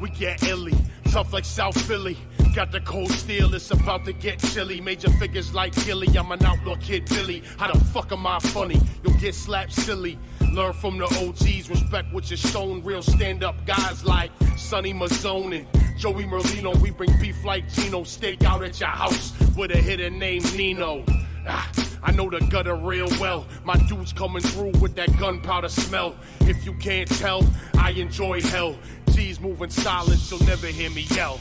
we get illy, tough like South Philly. Got the cold steel, it's about to get chilly. Major figures like Gilly, I'm an outlaw kid Billy. How the fuck am I funny? You'll get slapped silly. Learn from the OGs, respect what you're shown. Real stand-up guys like Sonny Mazzone and Joey Merlino. We bring beef like Gino, steak out at your house with a hitter named Nino. I know the gutter real well. My dude's coming through with that gunpowder smell. If you can't tell, I enjoy hell. G's moving silent, you'll never hear me yell.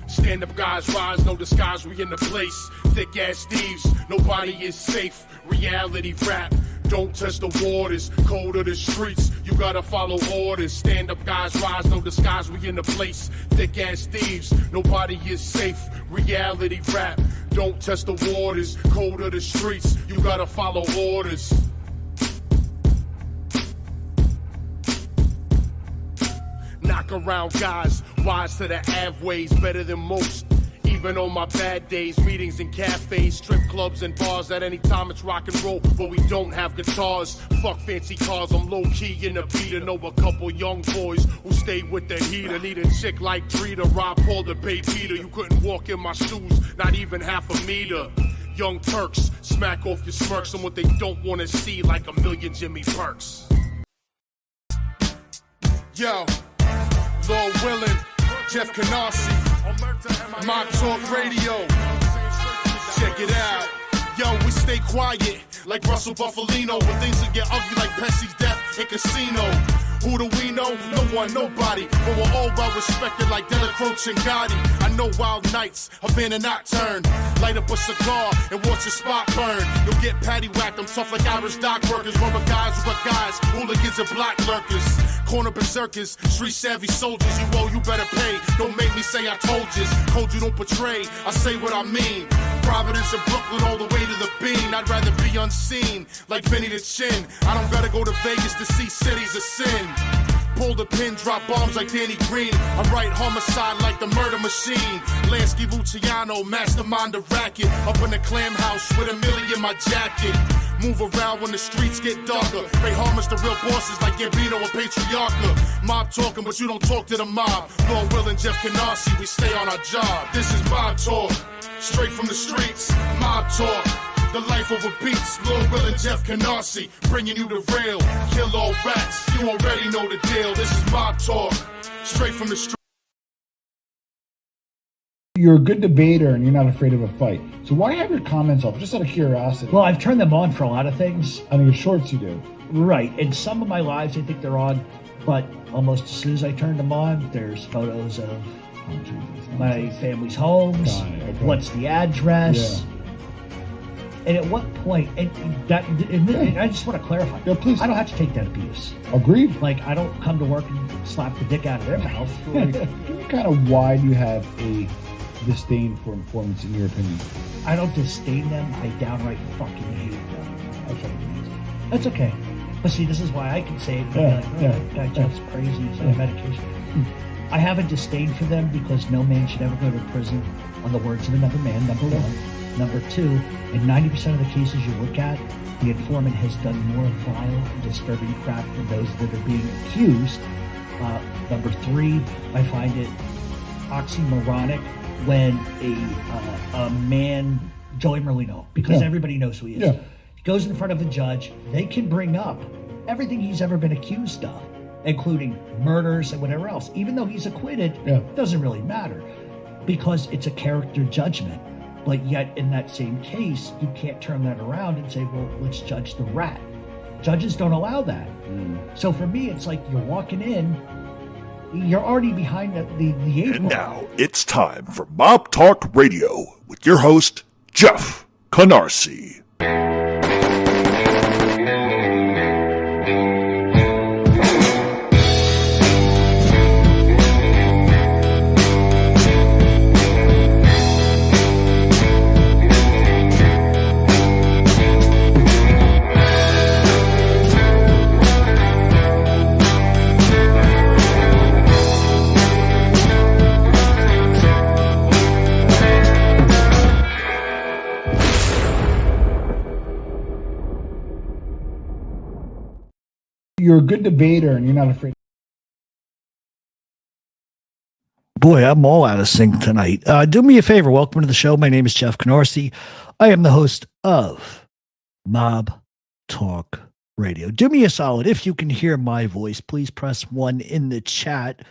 Stand-up guys rise, no disguise, we in the place. Thick-ass thieves, nobody is safe. Reality rap, don't test the waters. Code of the streets, you gotta follow orders. Stand-up guys rise, no disguise, we in the place. Thick-ass thieves, nobody is safe. Reality rap, don't test the waters. Code of the streets, you gotta follow orders. Knock around guys, wise to the Avways, better than most. Even on my bad days, meetings in cafes, strip clubs and bars. At any time it's rock and roll, but we don't have guitars. Fuck fancy cars, I'm low-key in the beat. I know a couple young boys who stay with the heater. Need a chick like Drita, Rob Paul to pay Peter. You couldn't walk in my shoes, not even half a meter. Young Turks, smack off your smirks on what they don't want to see, like a million Jimmy Perks. Yo, Lord Willin', Jeff Canarsie, Mob Talk Radio. Check it out. Yo, we stay quiet like Russell Buffalino when things will get ugly like Pepsi's death in Casino. Who do we know? No one, nobody. But we're all well respected like Della Croce and Gotti. I know wild nights, Havana nocturne. Light up a cigar and watch your spot burn. You'll get patty whacked, I'm tough like Irish dock workers. Run with guys, hooligans and block lurkers. Corner berserkers, street savvy soldiers. You better pay. Don't make me say I told you. Code you don't betray, I say what I mean. Providence and Brooklyn all the way to the Bean. I'd rather be unseen, like Vinny the Chin. I don't gotta go to Vegas to see cities of sin. Pull the pin, drop bombs like Danny Green. I write homicide like the murder machine. Lansky Luciano, mastermind the racket. Up in the clam house with a million in my jacket. Move around when the streets get darker. Pay homage to real bosses like Gambino and Patriarcha. Mob talking, but you don't talk to the mob. Lord Will and Jeff Canarsie, we stay on our job. This is Mob Talk, straight from the streets. Mob Talk, the life over beats. Lord Will and Jeff Canarsie, bringing you the real. Kill all rats, you already know the deal. This is Mob Talk, straight from the streets. You're a good debater and you're not afraid of a fight. So why have your comments off? Just out of curiosity. Well, I've turned them on for a lot of things. On your shorts you do. Right. In some of my lives I think they're on, but almost as soon as I turn them on, there's photos of my family's homes. Okay. What's the address? Yeah. And at what point, and I just want to clarify. Yeah, please. I don't have to take that abuse. Agreed. Like, I don't come to work and slap the dick out of their mouth. Kind of why do you have a disdain for informants in your opinion? I don't disdain them. I downright fucking hate them. Okay. That's okay. But see, this is why I can say it. That Jeff's crazy. He's on medication. I have a disdain for them because no man should ever go to prison on the words of another man, number one. Number two, in 90% of the cases you look at, the informant has done more vile and disturbing crap than those that are being accused. Number three, I find it oxymoronic when a man, Joey Merlino, because everybody knows who he is, he goes in front of a judge, they can bring up everything he's ever been accused of, including murders and whatever else. Even though he's acquitted, it doesn't really matter because it's a character judgment. But yet in that same case, you can't turn that around and say, well, let's judge the rat. Judges don't allow that. So for me, it's like you're walking in, you're already behind the age. And now it's time for Mob Talk Radio with your host, Jeff Canarsie. you're a good debater and you're not afraid. Boy, I'm all out of sync tonight. Do me a favor. Welcome to the show. My name is Jeff Canarsie. I am the host of Mob Talk Radio. Do me a solid. If you can hear my voice, please press 1 in the chat.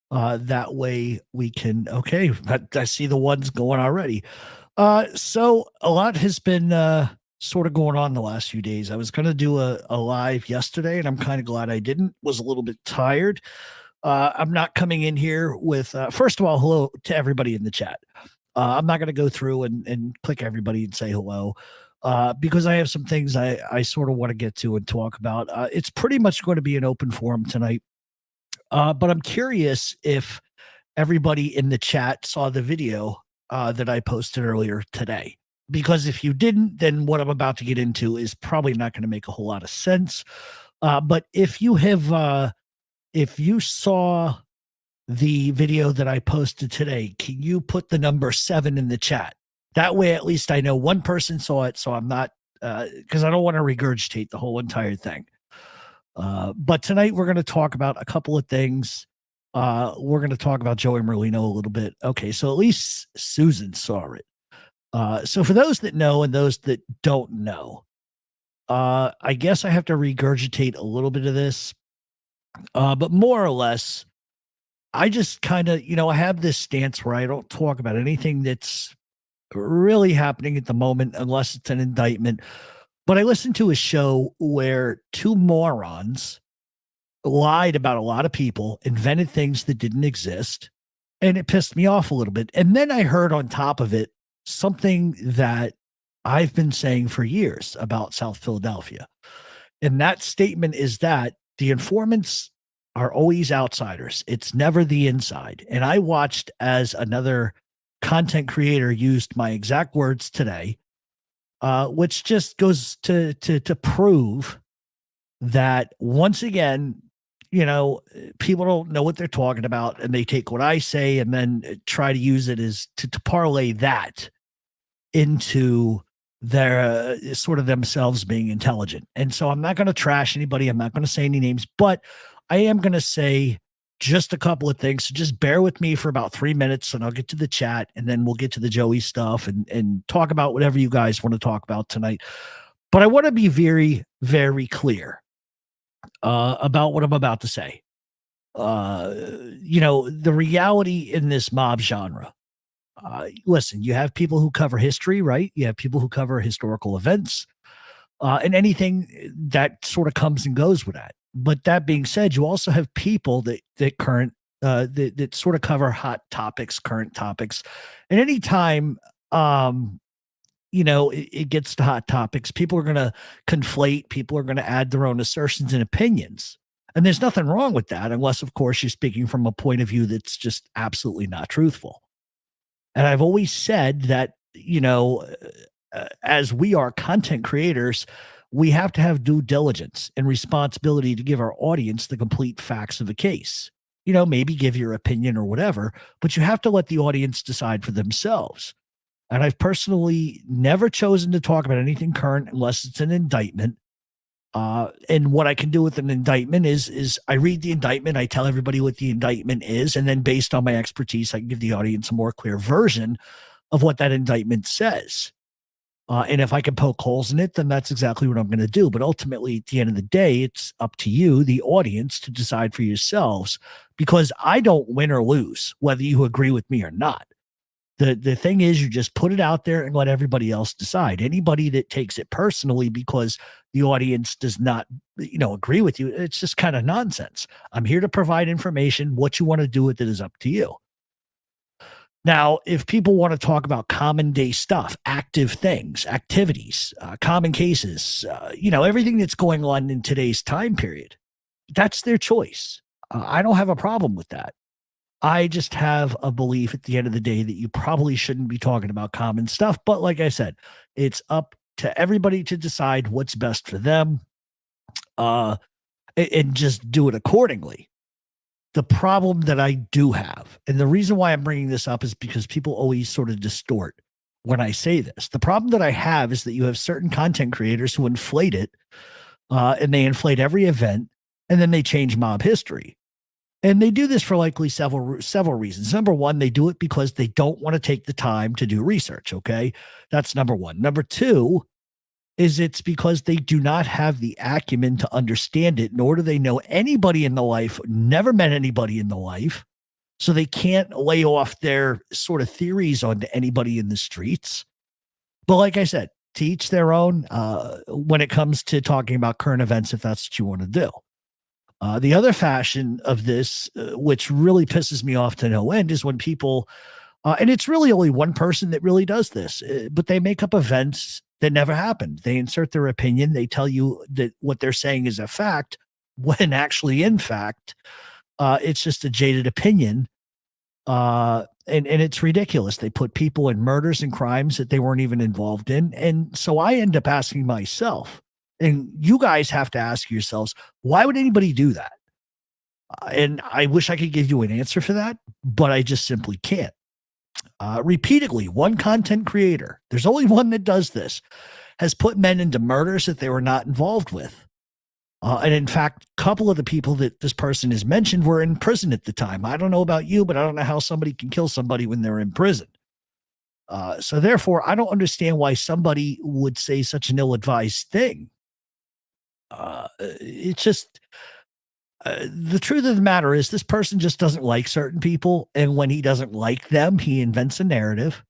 That way we can, okay, I see the ones going already. So a lot has been sort of going on the last few days. I was going to do a live yesterday, and I'm kind of glad I didn't. Was a little bit tired. I'm not coming in here with, first of all, hello to everybody in the chat. I'm not going to go through and click everybody and say hello because I have some things I sort of want to get to and talk about. It's pretty much going to be an open forum tonight. But I'm curious if everybody in the chat saw the video that I posted earlier today. Because if you didn't, then what I'm about to get into is probably not going to make a whole lot of sense. But if you have, if you saw the video that I posted today, can you put the number 7 in the chat? That way, at least I know one person saw it, so I'm not, because I don't want to regurgitate the whole entire thing. But tonight we're going to talk about a couple of things. We're going to talk about Joey Merlino a little bit. Okay, so at least Susan saw it. So for those that know and those that don't know, I guess I have to regurgitate a little bit of this. But more or less, I just kind of, I have this stance where I don't talk about anything that's really happening at the moment unless it's an indictment. But I listened to a show where 2 morons lied about a lot of people, invented things that didn't exist, and it pissed me off a little bit. And then I heard on top of it something that I've been saying for years about South Philadelphia. And that statement is that the informants are always outsiders. It's never the inside. And I watched as another content creator used my exact words today, which just goes to prove that once again, people don't know what they're talking about, and they take what I say and then try to use it as to parlay that into their sort of themselves being intelligent. And so I'm not going to trash anybody. I'm not going to say any names, but I am going to say just a couple of things. So just bear with me for about 3 minutes and I'll get to the chat, and then we'll get to the Joey stuff and talk about whatever you guys want to talk about tonight. But I want to be very, very clear about what I'm about to say. The reality in this mob genre. Listen, you have people who cover history, right? You have people who cover historical events, and anything that sort of comes and goes with that. But that being said, you also have people that sort of cover hot topics, current topics, and anytime it gets to hot topics, people are going to conflate. People are going to add their own assertions and opinions. And there's nothing wrong with that, unless, of course, you're speaking from a point of view that's just absolutely not truthful. And I've always said that, as we are content creators, we have to have due diligence and responsibility to give our audience the complete facts of a case. Maybe give your opinion or whatever, but you have to let the audience decide for themselves. And I've personally never chosen to talk about anything current unless it's an indictment. And what I can do with an indictment is I read the indictment, I tell everybody what the indictment is, and then based on my expertise, I can give the audience a more clear version of what that indictment says. And if I can poke holes in it, then that's exactly what I'm going to do. But ultimately, at the end of the day, it's up to you, the audience, to decide for yourselves, because I don't win or lose, whether you agree with me or not. The thing is, you just put it out there and let everybody else decide. Anybody that takes it personally because the audience does not, agree with you, it's just kind of nonsense. I'm here to provide information. What you want to do with it is up to you. Now, if people want to talk about common day stuff, active things, activities, common cases, everything that's going on in today's time period, that's their choice. I don't have a problem with that. I just have a belief at the end of the day that you probably shouldn't be talking about common stuff. But like I said, it's up to everybody to decide what's best for them, and just do it accordingly. The problem that I do have, and the reason why I'm bringing this up is because people always sort of distort when I say this. The problem that I have is that you have certain content creators who inflate it, and they inflate every event. and then they change mob history. And they do this for likely several reasons. Number one, they do it because they don't want to take the time to do research. Okay. That's number one. Number two is it's because they do not have the acumen to understand it, nor do they know anybody in the life, never met anybody in the life. So they can't lay off their sort of theories onto anybody in the streets. But like I said, to each their own when it comes to talking about current events, if that's what you want to do. The other fashion of this, which really pisses me off to no end, is when people, and it's really only one person that really does this, but they make up events that never happened. They insert their opinion. They tell you that what they're saying is a fact, when actually, in fact, it's just a jaded opinion. And it's ridiculous. They put people in murders and crimes that they weren't even involved in. And so I end up asking myself, and you guys have to ask yourselves, why would anybody do that? And I wish I could give you an answer for that, but I just simply can't. Repeatedly, one content creator, there's only one that does this, has put men into murders that they were not involved with. And in fact, a couple of the people that this person has mentioned were in prison at the time. I don't know about you, but I don't know how somebody can kill somebody when they're in prison. So therefore, I don't understand why somebody would say such an ill-advised thing. It's just, the truth of the matter is this person just doesn't like certain people. And when he doesn't like them, he invents a narrative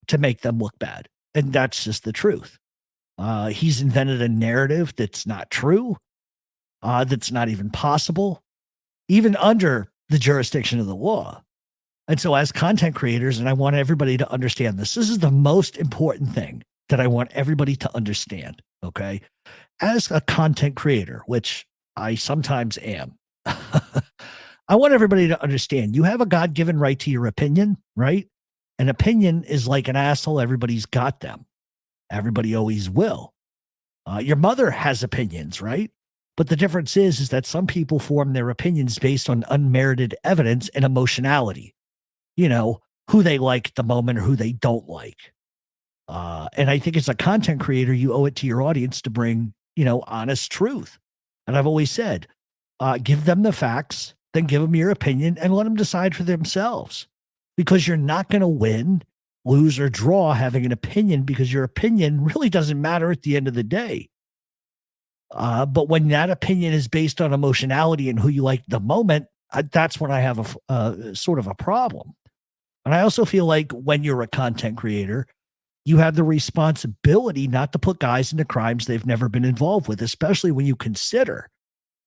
to make them look bad. And that's just the truth. He's invented a narrative that's not true. That's not even possible, even under the jurisdiction of the law. And so as content creators, and I want everybody to understand this is the most important thing that I want everybody to understand, okay? As a content creator, which I sometimes am, I want everybody to understand you have a God-given right to your opinion, right? An opinion is like an asshole. Everybody's got them. Everybody always will. Your mother has opinions, right? But the difference is that some people form their opinions based on unmerited evidence and emotionality. You know, who they like at the moment or who they don't like. And I think as a content creator, you owe it to your audience to bring, honest truth. And I've always said, give them the facts, then give them your opinion and let them decide for themselves. Because you're not going to win, lose, or draw having an opinion, because your opinion really doesn't matter at the end of the day. But when that opinion is based on emotionality and who you like at the moment, that's when I have a sort of a problem. And I also feel like when you're a content creator, you have the responsibility not to put guys into crimes they've never been involved with, especially when you consider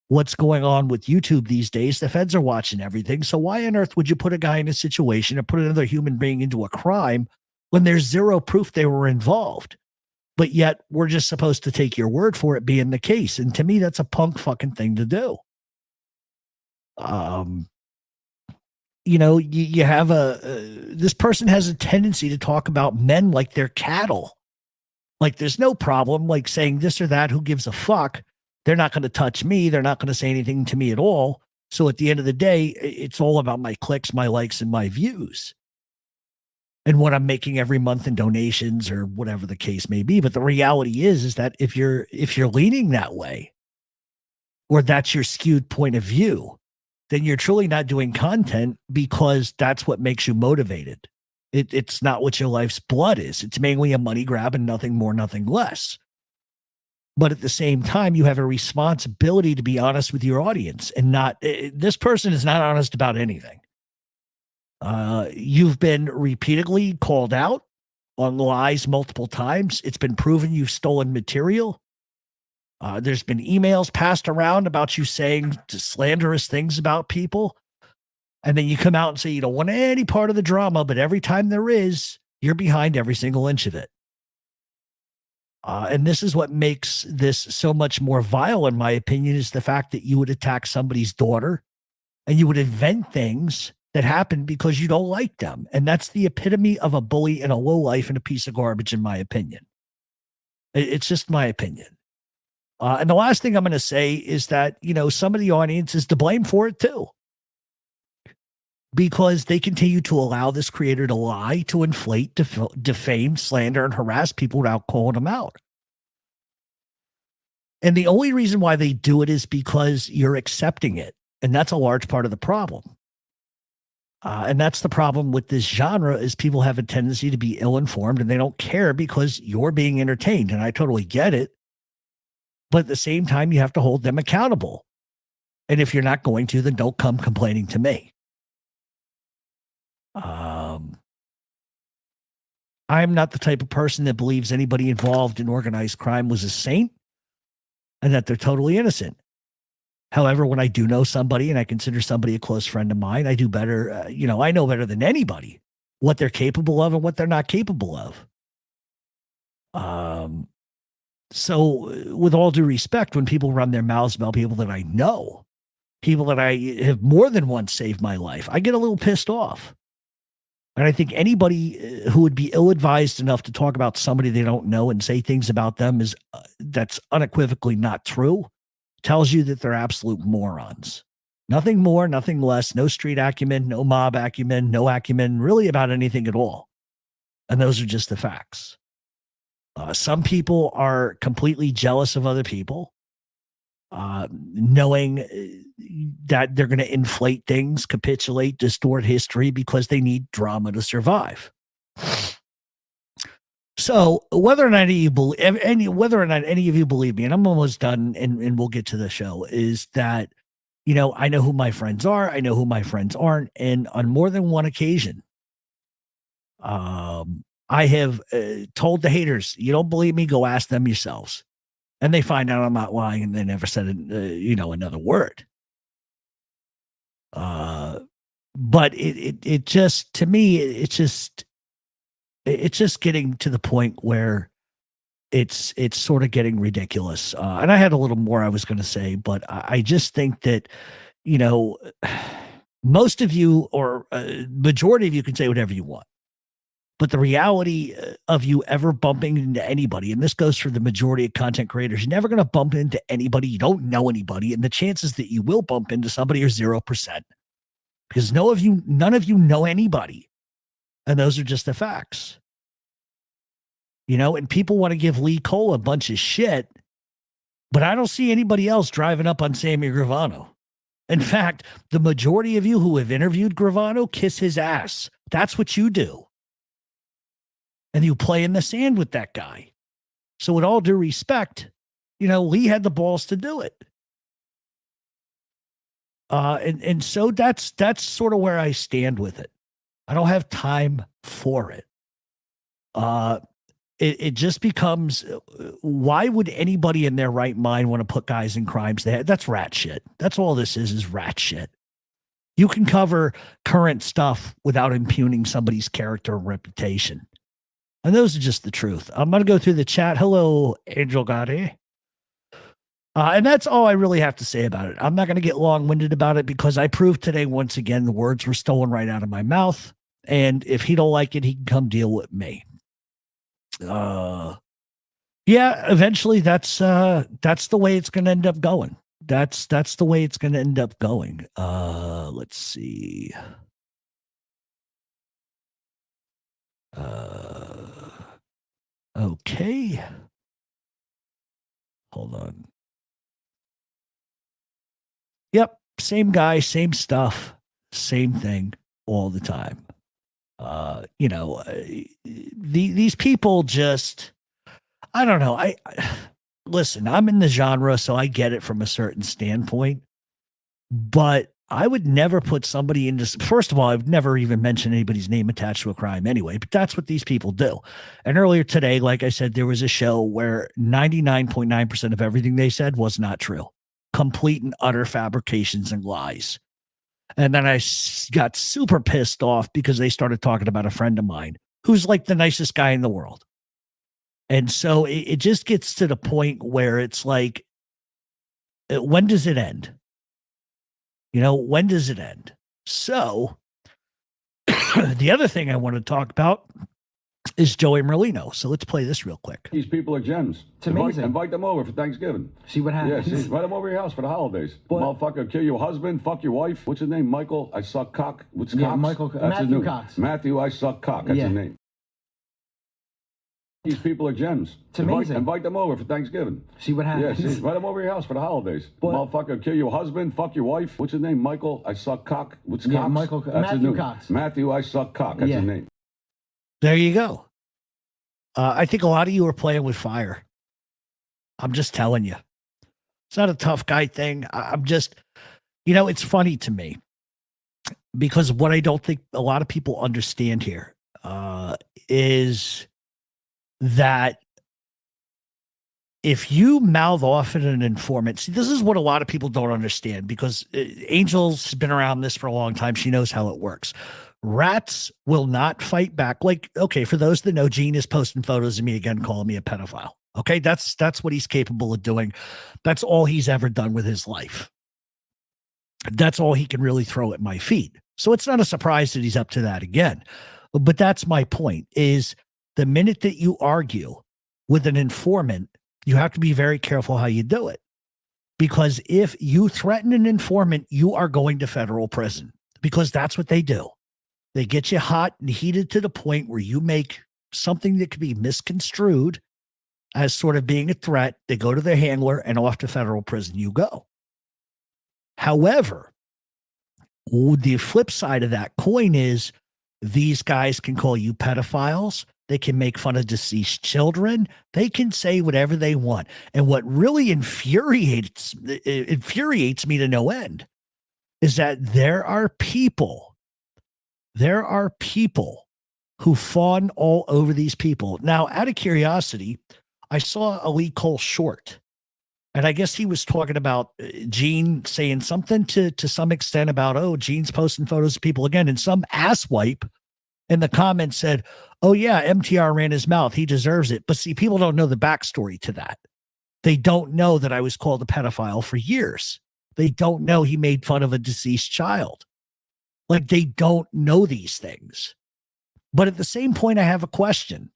what's going on with YouTube these days. The feds are watching everything. So why on earth would you put a guy in a situation or put another human being into a crime when there's zero proof they were involved? But yet we're just supposed to take your word for it being the case. And to me, that's a punk fucking thing to do. You have this person has a tendency to talk about men like they're cattle. Like there's no problem, like saying this or that, who gives a fuck? They're not going to touch me. They're not going to say anything to me at all. So at the end of the day, it's all about my clicks, my likes, and my views. And what I'm making every month in donations or whatever the case may be. But the reality is that if you're leaning that way, or that's your skewed point of view, then you're truly not doing content because that's what makes you motivated. It's not what your life's blood is. It's mainly a money grab and nothing more, nothing less. But at the same time, you have a responsibility to be honest with your audience and not, this person is not honest about anything. You've been repeatedly called out on lies multiple times. It's been proven you've stolen material. There's been emails passed around about you saying slanderous things about people. And then you come out and say you don't want any part of the drama, but every time there is, you're behind every single inch of it. And this is what makes this so much more vile, in my opinion, is the fact that you would attack somebody's daughter and you would invent things that happened because you don't like them. And that's the epitome of a bully and a lowlife and a piece of garbage, in my opinion. It's just my opinion. And the last thing I'm going to say is that, some of the audience is to blame for it too. Because they continue to allow this creator to lie, to inflate, defame, slander, and harass people without calling them out. And the only reason why they do it is because you're accepting it. And that's a large part of the problem. And that's the problem with this genre is people have a tendency to be ill-informed and they don't care because you're being entertained. And I totally get it. But at the same time, you have to hold them accountable. And if you're not going to, then don't come complaining to me. I'm not the type of person that believes anybody involved in organized crime was a saint and that they're totally innocent. However, when I do know somebody and I consider somebody a close friend of mine, I do better. I know better than anybody what they're capable of and what they're not capable of. So with all due respect, when people run their mouths about people that I know, people that I have more than once saved my life, I get a little pissed off. And I think anybody who would be ill-advised enough to talk about somebody they don't know and say things about them that's unequivocally not true tells you that they're absolute morons. Nothing more, nothing less, no street acumen, no mob acumen, no acumen really about anything at all. And those are just the facts. Some people are completely jealous of other people, knowing that they're going to inflate things, capitulate, distort history because they need drama to survive. So whether or not any of you believe me, and I'm almost done, and we'll get to the show, is that, I know who my friends are, I know who my friends aren't, and on more than one occasion, I have told the haters, you don't believe me, go ask them yourselves. And they find out I'm not lying, and they never said, another word. But it just, to me, it's just getting to the point where it's sort of getting ridiculous. And I had a little more I was going to say, but I just think that, most of you or majority of you can say whatever you want. But the reality of you ever bumping into anybody, and this goes for the majority of content creators, you're never going to bump into anybody. You don't know anybody. And the chances that you will bump into somebody are 0%. Because none of you know anybody. And those are just the facts. And people want to give Lee Cole a bunch of shit, but I don't see anybody else driving up on Sammy Gravano. In fact, the majority of you who have interviewed Gravano kiss his ass. That's what you do. And you play in the sand with that guy. So with all due respect, Lee had the balls to do it. And so that's sort of where I stand with it. I don't have time for it. It just becomes, why would anybody in their right mind want to put guys in crimes? That's rat shit. That's all this is rat shit. You can cover current stuff without impugning somebody's character and reputation. And those are just the truth. I'm going to go through the chat. Hello, Angel Gotti. And that's all I really have to say about it. I'm not going to get long-winded about it because I proved today, once again, the words were stolen right out of my mouth. And if he don't like it, he can come deal with me. Yeah, eventually that's the way it's going to end up going. That's the way it's going to end up going. Let's see. Okay. Hold on. Yep. Same guy, same stuff, same thing all the time. These people just, I don't know. Listen, I'm in the genre, so I get it from a certain standpoint, but I would never put somebody into, first of all, I've never even mentioned anybody's name attached to a crime anyway, but that's what these people do. And earlier today, like I said, there was a show where 99.9% of everything they said was not true. Complete and utter fabrications and lies. And then I got super pissed off because they started talking about a friend of mine who's like the nicest guy in the world. And so it just gets to the point where it's like, when does it end? When does it end? So the other thing I want to talk about is Joey Merlino. So let's play this real quick. These people are gems. It's amazing. Invite them over for Thanksgiving. See what happens. Yeah, invite them over to your house for the holidays. Motherfucker, kill your husband, fuck your wife. What's his name? Michael, I suck cock. What's Cox? Matthew Cox. Matthew, I suck cock. That's his name. These people are gems. It's amazing. Invite them over for Thanksgiving. See what happens. Yeah, see, invite them over your house for the holidays. Motherfucker, kill your husband, fuck your wife. What's his name? Michael, I suck cock. What's Cox? Michael, Matthew Cox. Matthew, I suck cock. That's his name. There you go. I think a lot of you are playing with fire. I'm just telling you. It's not a tough guy thing. I'm just, it's funny to me because what I don't think a lot of people understand here is that if you mouth off at an informant, see, this is what a lot of people don't understand because Angel's been around this for a long time. She knows how it works. Rats will not fight back. Like, okay, for those that know, Gene is posting photos of me again, calling me a pedophile. Okay, that's what he's capable of doing. That's all he's ever done with his life. That's all he can really throw at my feet. So it's not a surprise that he's up to that again. But that's my point, is the minute that you argue with an informant, you have to be very careful how you do it. Because if you threaten an informant, you are going to federal prison because that's what they do. They get you hot and heated to the point where you make something that could be misconstrued as sort of being a threat. They go to their handler and off to federal prison you go. However, the flip side of that coin is these guys can call you pedophiles. They can make fun of deceased children. They can say whatever they want. And what really infuriates me to no end is that there are people who fawn all over these people. Now, out of curiosity, I saw a Lee Cole short, and I guess he was talking about Gene saying something to some extent about, oh, Gene's posting photos of people again. And some asswipe in the comments said, oh, yeah, MTR ran his mouth. He deserves it. But see, people don't know the backstory to that. They don't know that I was called a pedophile for years. They don't know he made fun of a deceased child. Like, they don't know these things. But at the same point, I have a question.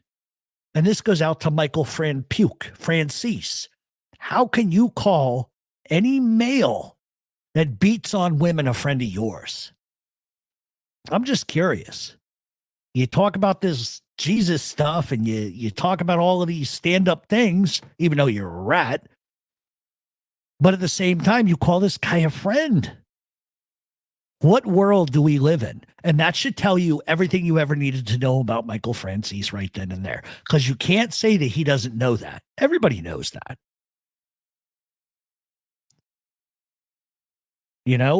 And this goes out to Michael Francis. How can you call any male that beats on women a friend of yours? I'm just curious. You talk about this Jesus stuff and you talk about all of these stand-up things, even though you're a rat. But at the same time, you call this guy a friend. What world do we live in? And that should tell you everything you ever needed to know about Michael Francis right then and there. Because you can't say that he doesn't know that. Everybody knows that.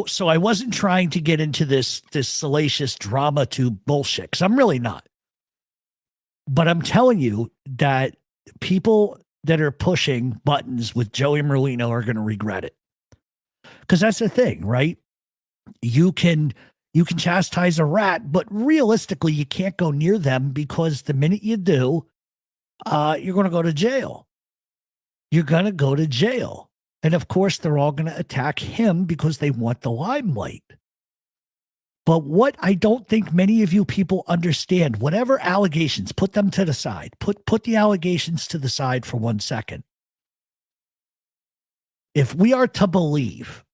So I wasn't trying to get into this salacious drama tube bullshit, because I'm really not. But I'm telling you that people that are pushing buttons with Joey Merlino are going to regret it. Because that's the thing, right? You can chastise a rat, but realistically, you can't go near them because the minute you do, you're going to go to jail. You're going to go to jail. And of course, they're all going to attack him because they want the limelight. But what I don't think many of you people understand, whatever allegations, put them to the side. Put the allegations to the side for 1 second. If we are to believe,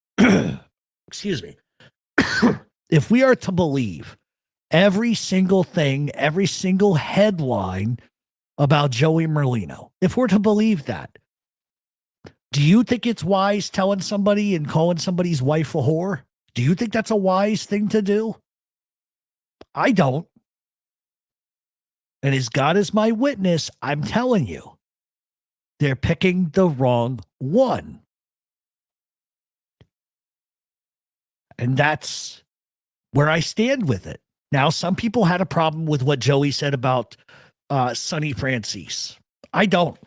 excuse me, if we are to believe every single thing, every single headline about Joey Merlino, if we're to believe that, do you think it's wise telling somebody and calling somebody's wife a whore? Do you think that's a wise thing to do? I don't. And as God is my witness, I'm telling you, they're picking the wrong one. And that's where I stand with it. Now, some people had a problem with what Joey said about Sonny Francis. I don't.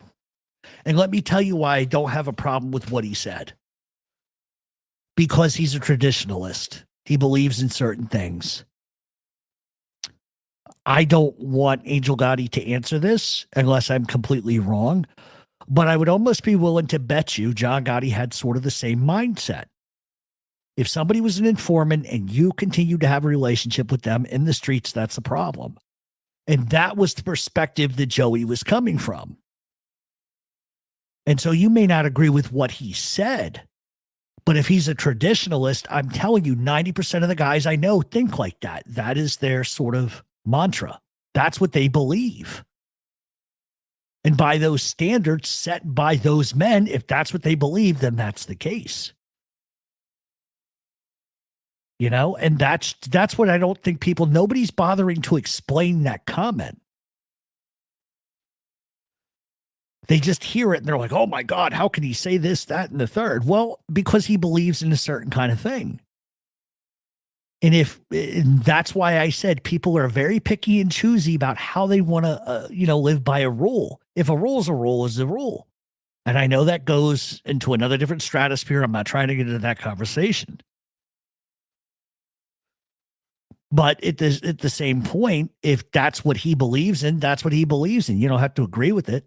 And let me tell you why I don't have a problem with what he said. Because he's a traditionalist. He believes in certain things. I don't want Angel Gotti to answer this unless I'm completely wrong. But I would almost be willing to bet you John Gotti had sort of the same mindset. If somebody was an informant and you continue to have a relationship with them in the streets, that's a problem. And that was the perspective that Joey was coming from. And so you may not agree with what he said, but if he's a traditionalist, I'm telling you, 90% of the guys I know think like that. That is their sort of mantra. That's what they believe. And by those standards set by those men, if that's what they believe, then that's the case. You know, and that's what I don't think nobody's bothering to explain that comment. They just hear it and they're like, oh my God, how can he say this, that, and the third? Well, because he believes in a certain kind of thing. And that's why I said people are very picky and choosy about how they want to, live by a rule. If a rule is a rule, is a rule. And I know that goes into another different stratosphere. I'm not trying to get into that conversation. But at the same point, if that's what he believes in, that's what he believes in. You don't have to agree with it.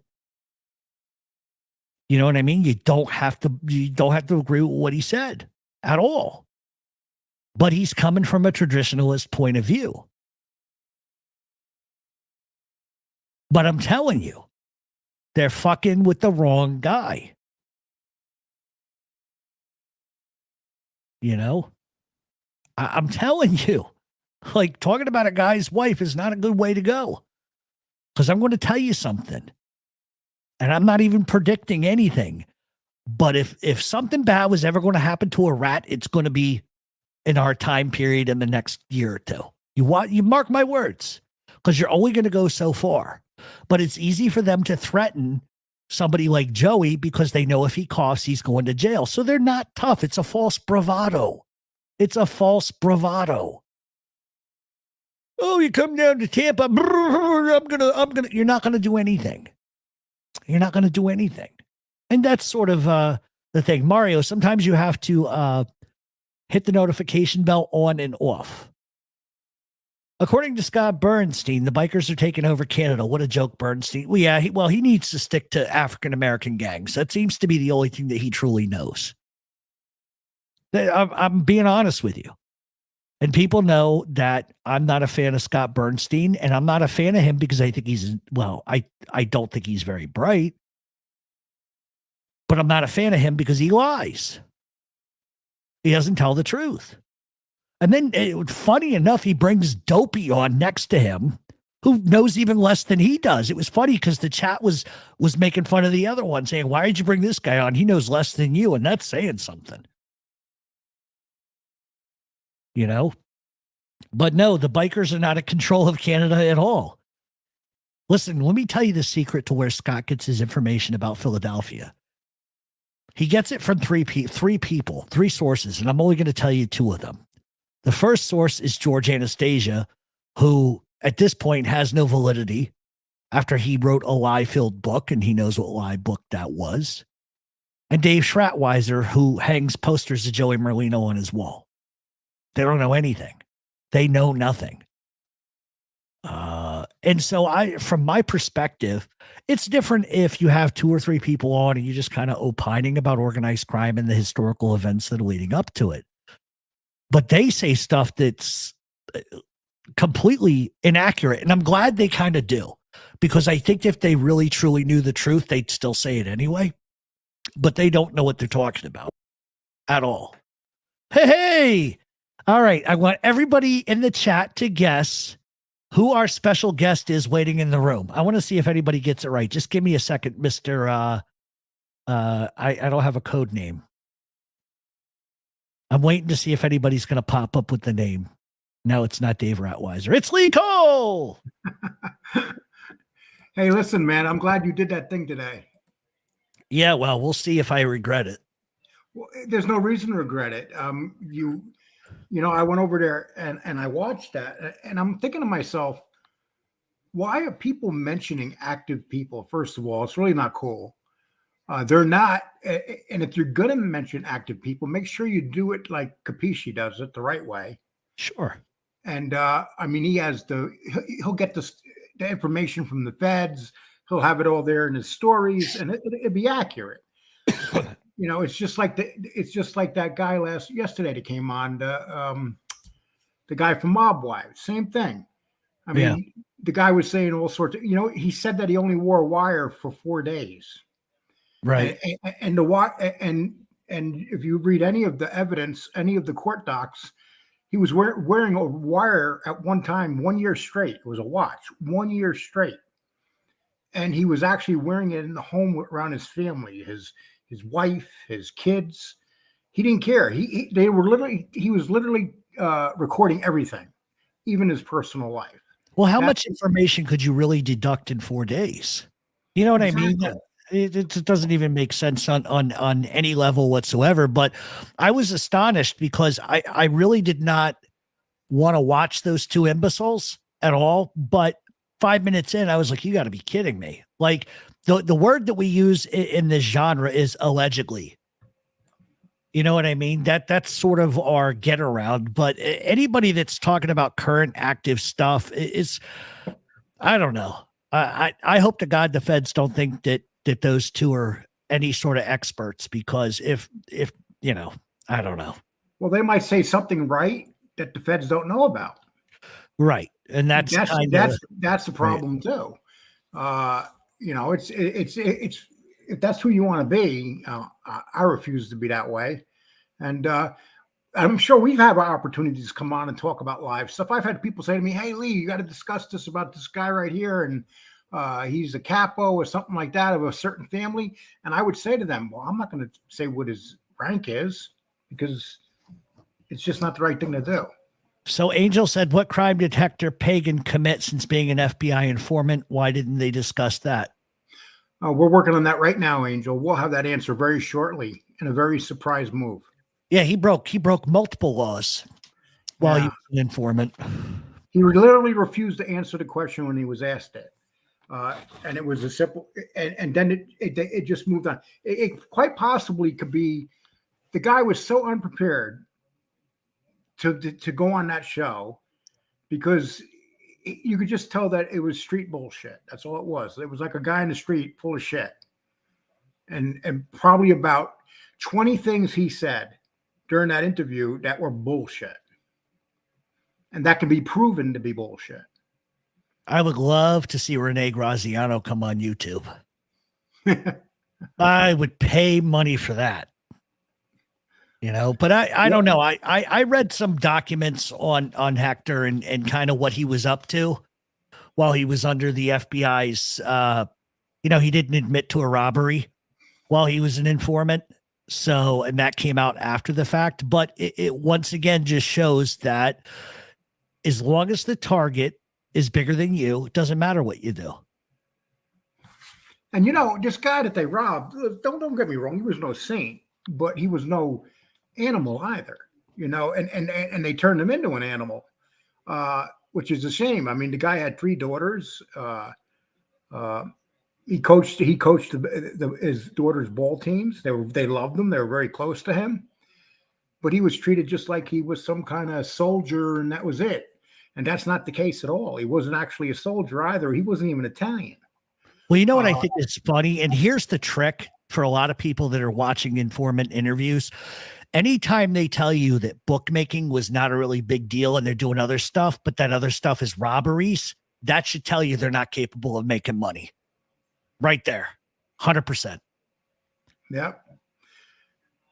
You know what I mean? You don't have to agree with what he said at all. But he's coming from a traditionalist point of view. But I'm telling you, they're fucking with the wrong guy. You know? I'm telling you, like, talking about a guy's wife is not a good way to go. Because I'm going to tell you something. And I'm not even predicting anything. But if something bad was ever going to happen to a rat, it's going to be in our time period in the next year or two. You mark my words, because you're only going to go so far. But it's easy for them to threaten somebody like Joey because they know if he coughs, he's going to jail. So they're not tough. It's a false bravado. It's a false bravado. Oh, you come down to Tampa. You're not going to do anything. You're not going to do anything. And that's sort of the thing. Mario, sometimes you have to hit the notification bell on and off. According to Scott Bernstein, the bikers are taking over Canada. What a joke, Bernstein. Well, yeah, he needs to stick to African-American gangs. That seems to be the only thing that he truly knows. I'm being honest with you. And people know that I'm not a fan of Scott Bernstein, and I'm not a fan of him because I think I don't think he's very bright. But I'm not a fan of him because he lies. He doesn't tell the truth. And then, funny enough, he brings Dopey on next to him, who knows even less than he does. It was funny because the chat was making fun of the other one, saying, why did you bring this guy on? He knows less than you, and that's saying something. You know? But no, the bikers are not in control of Canada at all. Listen, let me tell you the secret to where Scott gets his information about Philadelphia. He gets it from three people, three sources, and I'm only going to tell you two of them. The first source is George Anastasia, who at this point has no validity after he wrote a lie-filled book, and he knows what lie book that was. And Dave Schratweiser, who hangs posters of Joey Merlino on his wall. They don't know anything. They know nothing. And so from my perspective, it's different if you have two or three people on and you're just kind of opining about organized crime and the historical events that are leading up to it. But they say stuff that's completely inaccurate. And I'm glad they kind of do, because I think if they really truly knew the truth, they'd still say it anyway. But they don't know what they're talking about at all. Hey! All right. I want everybody in the chat to guess who our special guest is waiting in the room. I want to see if anybody gets it right. Just give me a second, Mr. I don't have a code name. I'm waiting to see if anybody's going to pop up with the name. No, it's not Dave Ratweiser. It's Lee Cole. Hey, listen, man, I'm glad you did that thing today. Yeah, well, we'll see if I regret it. Well, there's no reason to regret it. You know, I went over there and I watched that, and I'm thinking to myself, why are people mentioning active people? First of all, it's really not cool. They're not. And if you're going to mention active people, make sure you do it like Capisci does it the right way. Sure. And I mean, he'll get the information from the feds. He'll have it all there in his stories, and it'd be accurate. You know, it's just like that guy yesterday that came on, the guy from Mob Wives. Same thing. I mean, The guy was saying all sorts of. You know, he said that he only wore a wire for 4 days. Right. And if you read any of the evidence, any of the court docs, he was wearing a wire at one time, 1 year straight. It was a watch, 1 year straight. and he was actually wearing it in the home around his family, his wife, his kids. He didn't care. He was literally recording everything, even his personal life. Well, how much information could you really deduct in 4 days? You know what I mean? It doesn't even make sense on any level whatsoever. But I was astonished because I really did not want to watch those two imbeciles at all. But 5 minutes in, I was like, you got to be kidding me. Like the word that we use in this genre is allegedly. You know what I mean? That's sort of our get around. But anybody that's talking about current active stuff is, I don't know. I hope to God the feds don't think that those two are any sort of experts, because if you know, I don't know. Well, they might say something right that the feds don't know about. Right. And that's the problem too. You know, it's if that's who you want to be, I refuse to be that way. And I'm sure we've had opportunities to come on and talk about live stuff. I've had people say to me, "Hey, Lee, you got to discuss this about this guy right here, and he's a capo or something like that of a certain family." And I would say to them, "Well, I'm not going to say what his rank is, because it's just not the right thing to do." So Angel said, what crime did Hector Pagan commit since being an FBI informant? Why didn't they discuss that? We're working on that right now, Angel. We'll have that answer very shortly in a very surprise move. Yeah, he broke multiple laws while he was an informant. He literally refused to answer the question when he was asked it. And it was a simple, and then it just moved on. It quite possibly could be the guy was so unprepared to go on that show, because you could just tell that it was street bullshit. That's all it was. It was like a guy in the street full of shit. And probably about 20 things he said during that interview that were bullshit. And that can be proven to be bullshit. I would love to see Rene Graziano come on YouTube. I would pay money for that. You know, but I don't know. I read some documents on Hector and kind of what he was up to while he was under the FBI's, you know, he didn't admit to a robbery while he was an informant. So, and that came out after the fact, but it once again just shows that as long as the target is bigger than you, it doesn't matter what you do. And, you know, this guy that they robbed, don't get me wrong, he was no saint, but he was no animal either, you know, and they turned him into an animal, which is a shame. I mean, the guy had 3 daughters. He coached his daughter's ball teams. They loved him. They were very close to him, but he was treated just like he was some kind of soldier, and that was it. And that's not the case at all. He wasn't actually a soldier either. He wasn't even Italian. Well, you know what I think is funny? And here's the trick for a lot of people that are watching informant interviews. Anytime they tell you that bookmaking was not a really big deal and they're doing other stuff, but that other stuff is robberies, that should tell you they're not capable of making money. Right there. 100%. Yeah.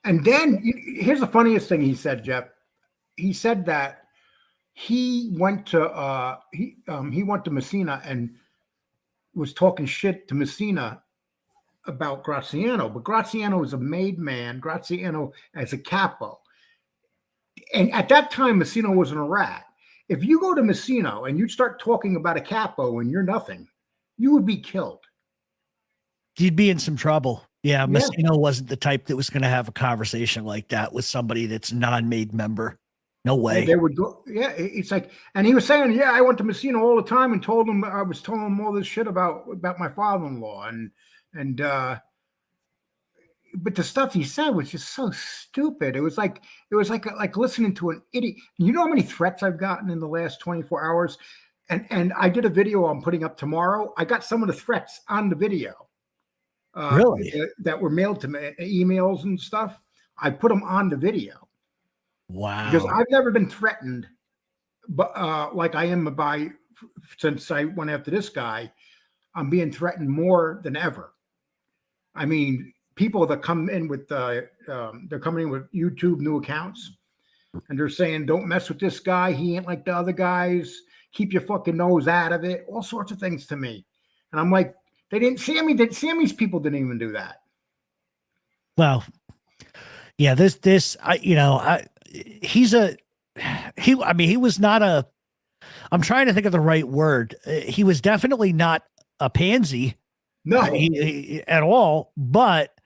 And then here's the funniest thing he said, Jeff. He said that he went to Messina and was talking shit to Messina about Graziano, but Graziano is a made man. Graziano as a capo. And at that time, Messina wasn't a rat. If you go to Messina and you start talking about a capo and you're nothing, you would be killed. You'd be in some trouble. Yeah, Messina wasn't the type that was going to have a conversation like that with somebody that's non-made member. No way. They would go. Yeah, it's like, and he was saying, yeah, I went to Messina all the time and told him, I was telling him all this shit about my father-in-law, and but the stuff he said was just so stupid. It was like listening to an idiot. You know how many threats I've gotten in the last 24 hours? And I did a video I'm putting up tomorrow. I got some of the threats on the video. Really? That were mailed to me, emails and stuff. I put them on the video. Wow. Because I've never been threatened, but like I am since I went after this guy, I'm being threatened more than ever. I mean, people that come in with they're coming in with YouTube new accounts, and they're saying, "Don't mess with this guy. He ain't like the other guys. Keep your fucking nose out of it." All sorts of things to me, and I'm like, They didn't. Sammy's people didn't even do that. Well, yeah, he was not a, I'm trying to think of the right word. He was definitely not a pansy. No, at all, but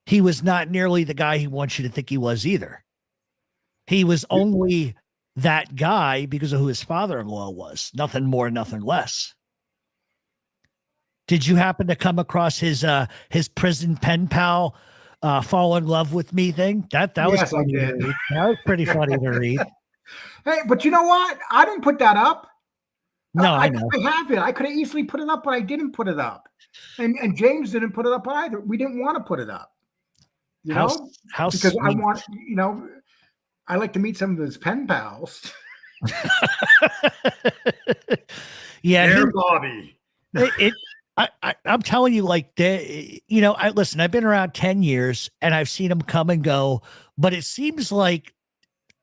he was not nearly the guy he wants you to think he was either. He was only that guy because of who his father-in-law was. Nothing more, nothing less. Did you happen to come across his prison pen pal fall in love with me thing? That was yes, funny to read. That was pretty funny to read. Hey, but you know what? I didn't put that up. No, I know. I have it. I could have easily put it up, but I didn't put it up. And James didn't put it up either. We didn't want to put it up. Because sweet. I want, I like to meet some of his pen pals. Yeah, Bobby. I'm telling you, like, listen, I've been around 10 years and I've seen them come and go, but it seems like,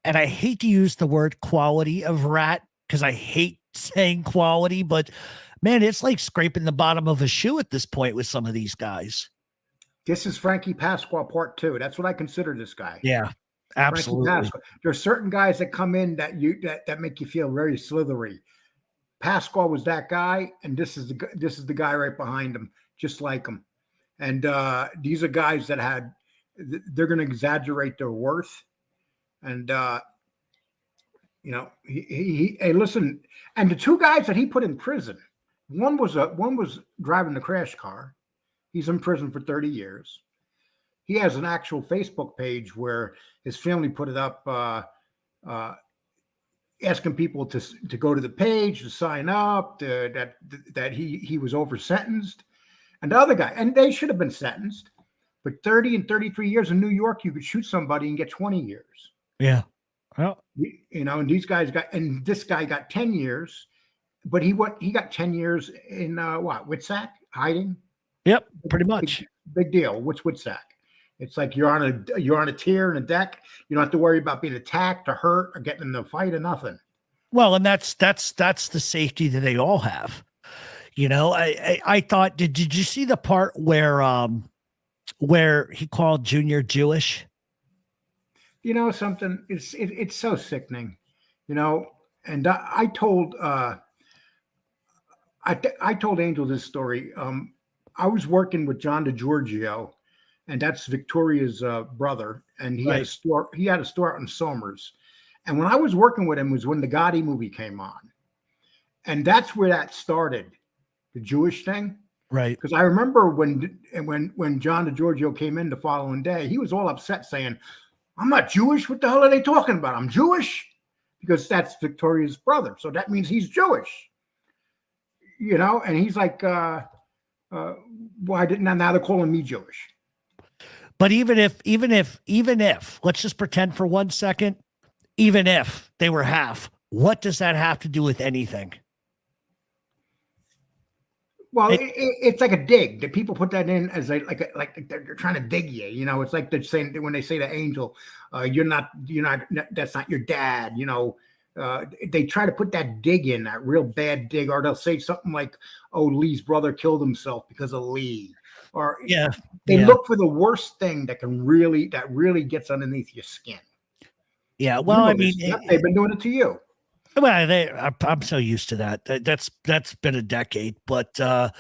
and I hate to use the word quality of rat because I hate saying quality, but man, it's like scraping the bottom of a shoe at this point with some of these guys. This is Frankie Pasqua part 2. That's what I consider this guy. Yeah, absolutely. There's certain guys that come in that make you feel very slithery. Pasqua was that guy, and this is the guy right behind him, just like him. And these are guys that they're going to exaggerate their worth. And hey, listen. And the two guys that he put in prison, one was driving the crash car. He's in prison for 30 years. He has an actual Facebook page where his family put it up, asking people to go to the page to sign up, that he was over sentenced. And the other guy, and they should have been sentenced, but 30 and 33 years in New York, you could shoot somebody and get 20 years. Yeah. Well, and these guys this guy got 10 years, but he got 10 years in Witsack, hiding. Yep, pretty much. Big deal. What's Witsack? It's like you're on a tier and a deck. You don't have to worry about being attacked or hurt or getting in a fight or nothing. Well, and that's the safety that they all have. I thought, did you see the part where he called Junior Jewish? Something, it's so sickening, and I told Angel this story. I was working with John DiGiorgio, and that's Victoria's brother, and he had a store. He had a store out in Somers, and when I was working with him was when the Gotti movie came on, and that's where that started, the Jewish thing. Right. Because I remember when John DiGiorgio came in the following day, he was all upset saying, "I'm not Jewish. What the hell are they talking about? I'm Jewish," because that's Victoria's brother, so that means he's Jewish. And he's like, why didn't now they're calling me Jewish? But even if, let's just pretend for 1 second, even if they were half, what does that have to do with anything? Well, it's like a dig. The people put that in as like they're trying to dig you. It's like they're saying when they say to Angel, you're not. That's not your dad. They try to put that dig in, that real bad dig, or they'll say something like, "Oh, Lee's brother killed himself because of Lee," or they look for the worst thing that really gets underneath your skin. Yeah, well, I mean, they've been doing it to you. Well, I'm so used to that. That's been a decade, but this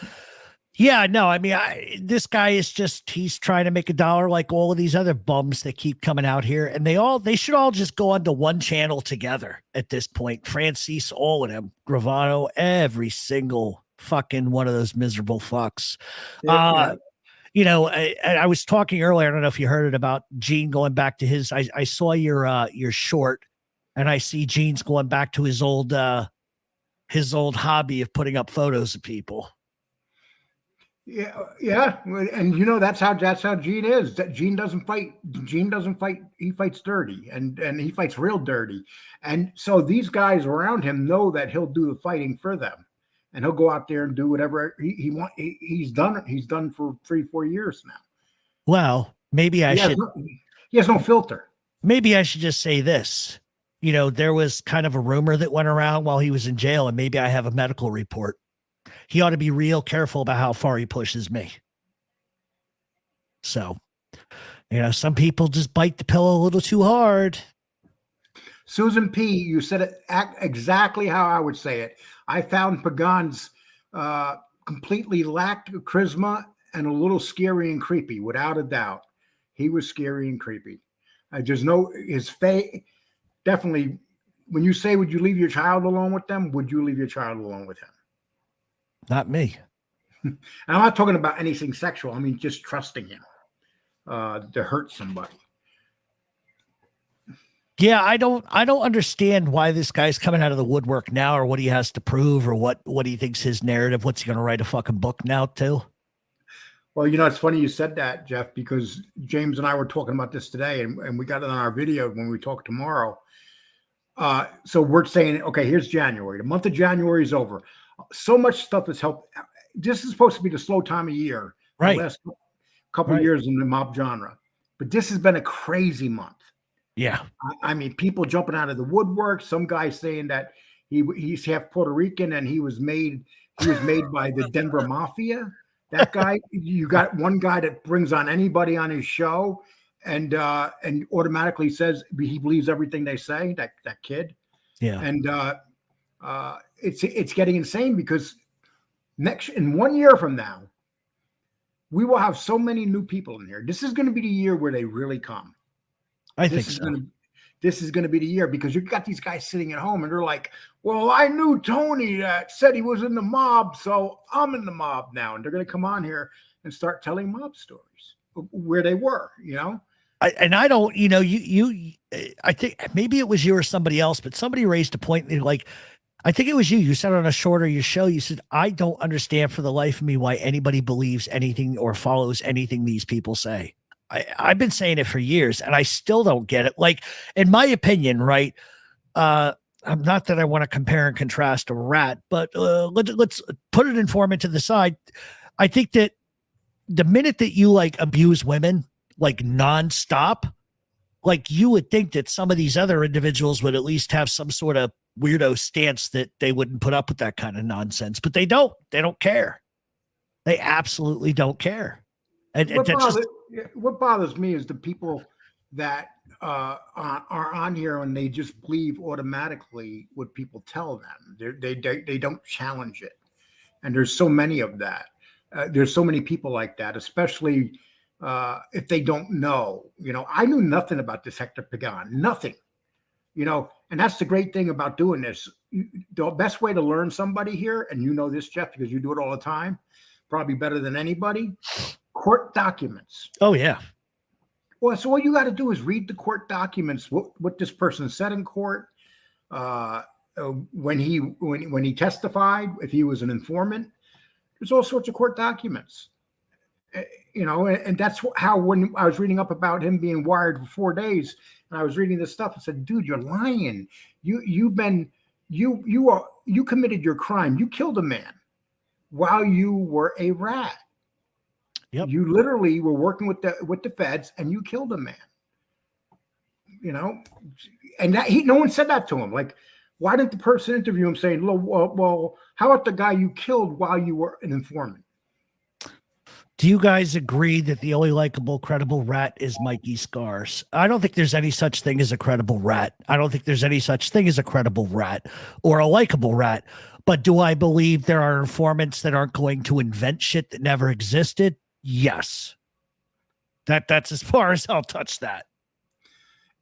guy is he's trying to make a dollar like all of these other bums that keep coming out here, and they should all just go onto one channel together at this point. Francis, all of them, Gravano, every single fucking one of those miserable fucks. I was talking earlier. I don't know if you heard it about Gene going back to his. I saw your short. And I see Gene's going back to his old hobby of putting up photos of people. Yeah, and that's how Gene is. That Gene doesn't fight. He fights dirty, and he fights real dirty. And so these guys around him know that he'll do the fighting for them, and he'll go out there and do whatever he wants. He's done. He's done for 3-4 years now. Well, maybe he has no filter. Maybe I should just say this. There was kind of a rumor that went around while he was in jail, and maybe I have a medical report. he ought to be real careful about how far he pushes me. So, some people just bite the pillow a little too hard. Susan P., you said it exactly how I would say it. I found Pagan's completely lacked charisma and a little scary and creepy, without a doubt. He was scary and creepy. His face, definitely, when you say, would you leave your child alone with them? Would you leave your child alone with him? Not me. And I'm not talking about anything sexual. I mean, just trusting him to hurt somebody. Yeah, I don't understand why this guy's coming out of the woodwork now, or what he has to prove, or what he thinks his narrative. What's he going to write a fucking book now too? Well, it's funny you said that, Jeff, because James and I were talking about this today, and we got it on our video when we talk tomorrow. So we're saying, okay, here's January. The month of January is over. So much stuff has helped. This is supposed to be the slow time of year, right? The last couple of years in the mob genre, but this has been a crazy month. Yeah, I mean, people jumping out of the woodwork. Some guy saying that he's half Puerto Rican and he was made by the Denver Mafia. That guy, you got one guy that brings on anybody on his show and automatically says he believes everything they say. That kid, yeah, and it's getting insane because in 1 year from now, we will have so many new people in here. This is going to be the year where they really come. I think so. This is going to be the year because you got these guys sitting at home and they're like, well, I knew Tony that said he was in the mob, so I'm in the mob now. And they're going to come on here and start telling mob stories where they were, I think maybe it was you or somebody else, but somebody raised a point. Like, I think it was you. You said on a shorter your show, you said, I don't understand for the life of me why anybody believes anything or follows anything these people say. I've been saying it for years and I still don't get it. Like, in my opinion, right? I'm not that I want to compare and contrast a rat, but let's put an informant to the side. I think that the minute that you abuse women nonstop, you would think that some of these other individuals would at least have some sort of weirdo stance that they wouldn't put up with that kind of nonsense, but they don't. They don't care. They absolutely don't care. And what bothers me is the people that are on here and they just believe automatically what people tell them. They don't challenge it, and there's so many of that. There's so many people like that, especially if they don't know. I knew nothing about this Hector Pagan, nothing. And that's the great thing about doing this. The best way to learn somebody here, and this, Jeff, because you do it all the time, probably better than anybody. Court documents. Oh, yeah. Well, so all you got to do is read the court documents, what this person said in court, when he testified, if he was an informant. There's all sorts of court documents, and that's how when I was reading up about him being wired for 4 days, and I was reading this stuff, I said, dude, you're lying. You committed your crime. You killed a man while you were a rat. Yep. You literally were working with the feds and you killed a man. And no one said that to him. Like, why didn't the person interview him saying, well, how about the guy you killed while you were an informant? Do you guys agree that the only likable, credible rat is Mikey Scars? I don't think there's any such thing as a credible rat. I don't think there's any such thing as a credible rat or a likable rat. But do I believe there are informants that aren't going to invent shit that never existed? Yes. That's as far as I'll touch that.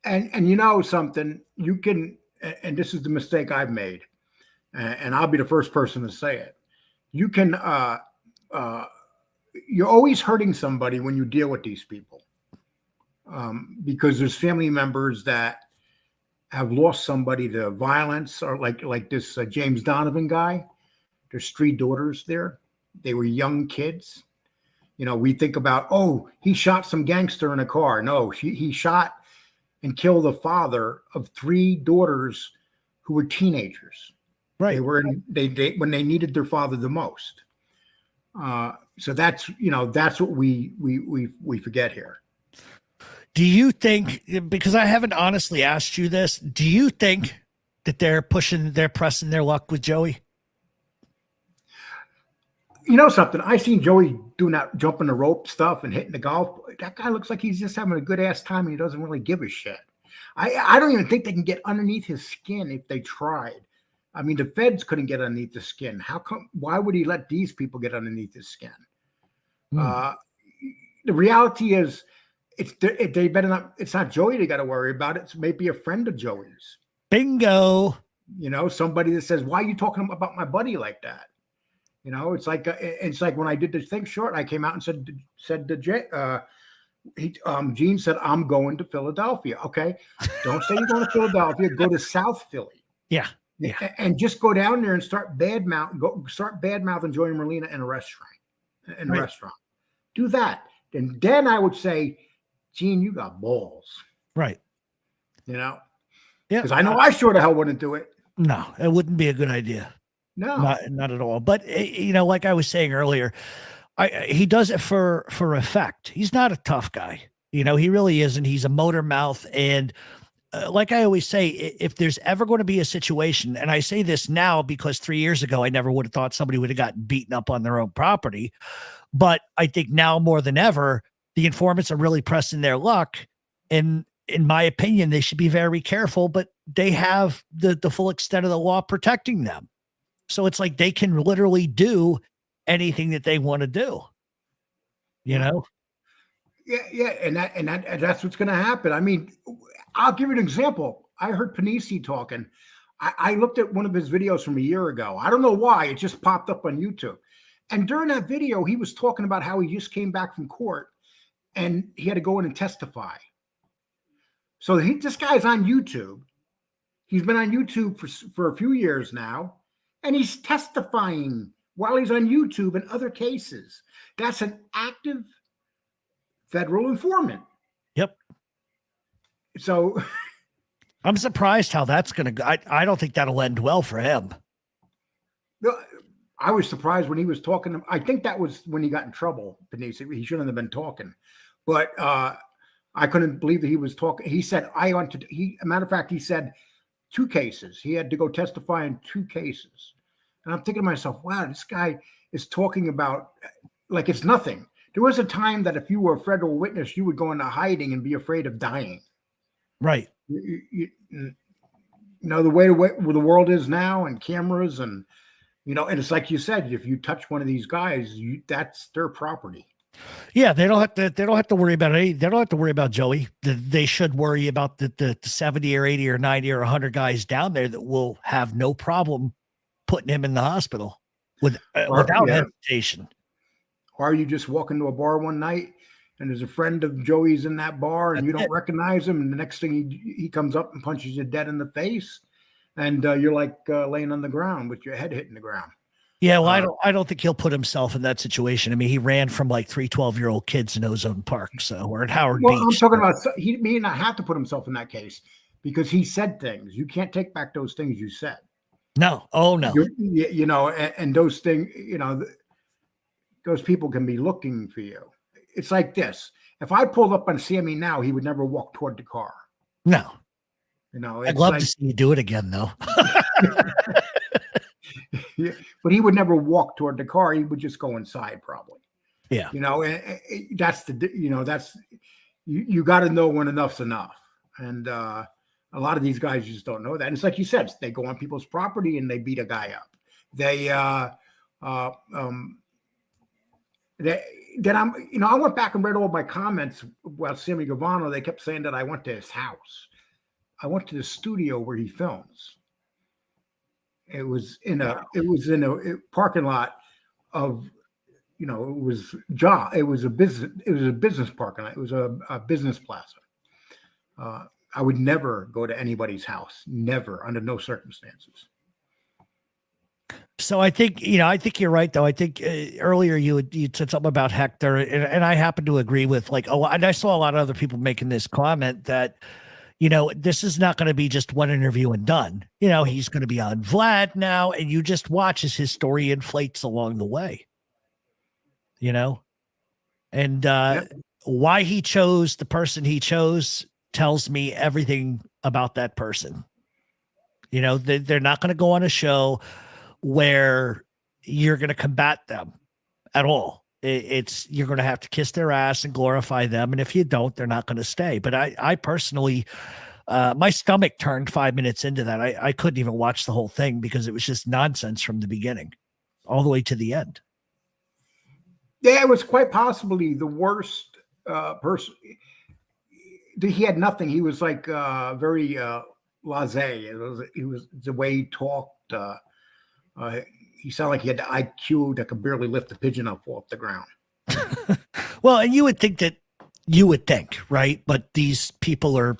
And something, you can, and this is the mistake I've made, and I'll be the first person to say it. You can, you're always hurting somebody when you deal with these people, because there's family members that have lost somebody to violence, or like this James Donovan guy. There's 3 daughters there. They were young kids. We think about, he shot some gangster in a car. No, he shot and killed the father of 3 daughters who were teenagers. Right. They were they when they needed their father the most. So that's what we forget here. Do you think, because I haven't honestly asked you this, do you think that they're pressing their luck with Joey? You know something? I seen Joey doing that jumping the rope stuff and hitting the golf. That guy looks like he's just having a good ass time and he doesn't really give a shit. I don't even think they can get underneath his skin if they tried. I mean, the feds couldn't get underneath the skin. How come? Why would he let these people get underneath his skin? The reality is, they better not. It's not Joey they got to worry about. It's maybe a friend of Joey's. Bingo. You know, somebody that says, "Why are you talking about my buddy like that?" You know, it's like when I did the Think Short, I came out and said to Gene said, "I'm going to Philadelphia." Okay, don't say you're going to Philadelphia. Go to South Philly. Yeah. And just go down there and start badmouthing Joey Merlino in a restaurant. Restaurant. Do that. And then I would say, Gene, you got balls. Right. You know? Yeah. Because I know I sure the hell wouldn't do it. No, it wouldn't be a good idea. No. Not at all. But, you know, like I was saying earlier, he does it for effect. He's not a tough guy. You know, he really isn't. He's a motor mouth. And like I always say, if there's ever going to be a situation, and I say this now because 3 years ago, I never would have thought somebody would have gotten beaten up on their own property. But I think now more than ever, the informants are really pressing their luck. And in my opinion, they should be very careful, but they have the full extent of the law protecting them. So it's like they can literally do anything that they want to do, you know? Yeah. And that's what's going to happen. I mean, I'll give you an example. I heard Panisi talking. I looked at one of his videos from a year ago. I don't know why. It just popped up on YouTube. And during that video, he was talking about how he just came back from court and he had to go in and testify. So this guy's on YouTube. He's been on YouTube for a few years now, and he's testifying while he's on YouTube in other cases. That's an active federal informant. Yep. So I'm surprised how that's going to go. I don't think that'll end well for him. I was surprised when he was talking. I think that was when he got in trouble. He shouldn't have been talking, but I couldn't believe that he was talking. He said, a matter of fact, he said 2 cases. He had to go testify in 2 cases. And I'm thinking to myself, wow, this guy is talking about like it's nothing. There was a time that if you were a federal witness, you would go into hiding and be afraid of dying. Right. You know, the way the world is now and cameras and, you know, and it's like you said, if you touch one of these guys, that's their property. Yeah, they don't have to worry about it. They don't have to worry about Joey. They should worry about the 70 or 80 or 90 or 100 guys down there that will have no problem putting him in the hospital without hesitation. Or are you just walking to a bar one night and there's a friend of Joey's in that bar and you don't recognize him, and the next thing he comes up and punches you dead in the face, and you're like laying on the ground with your head hitting the ground. Yeah, well, I don't think he'll put himself in that situation. I mean, he ran from like 3 12-year-old kids in Ozone Park, or at Howard Beach. I'm talking about he may not have to put himself in that case because he said things. You can't take back those things you said. No. Oh, no. You know, and those things, you know, those people can be looking for you. It's like this. If I pulled up on Sammy now, he would never walk toward the car. No. You know, I'd love to see you do it again, though. Yeah, but he would never walk toward the car. He would just go inside, probably. Yeah. You know, that's you got to know when enough's enough. And a lot of these guys just don't know that. And it's like you said, they go on people's property and they beat a guy up. Then I went back and read all my comments about Sammy Gavano. They kept saying that I went to his house. I went to the studio where he films. It was in a parking lot of, you know, it was a business parking lot. It was a business plaza. I would never go to anybody's house, never, under no circumstances. So I think you're right, though. I think earlier you said something about Hector, and I happen to agree with and I saw a lot of other people making this comment that, you know, this is not going to be just one interview and done. You know, he's going to be on Vlad now, and you just watch as his story inflates along the way. You know, and why he chose the person he chose tells me everything about that person. You know, they're not going to go on a show where you're going to combat them. at all. It's you're going to have to kiss their ass and glorify them, and if you don't, they're not going to stay. But I personally, my stomach turned 5 minutes into that. I couldn't even watch the whole thing because it was just nonsense from the beginning, all the way to the end. Yeah, it was quite possibly the worst person. He had nothing. He was like very blasé. He was the way he talked. He sounded like he had the IQ that could barely lift a pigeon up off the ground. Well, and you would think, right? But these people are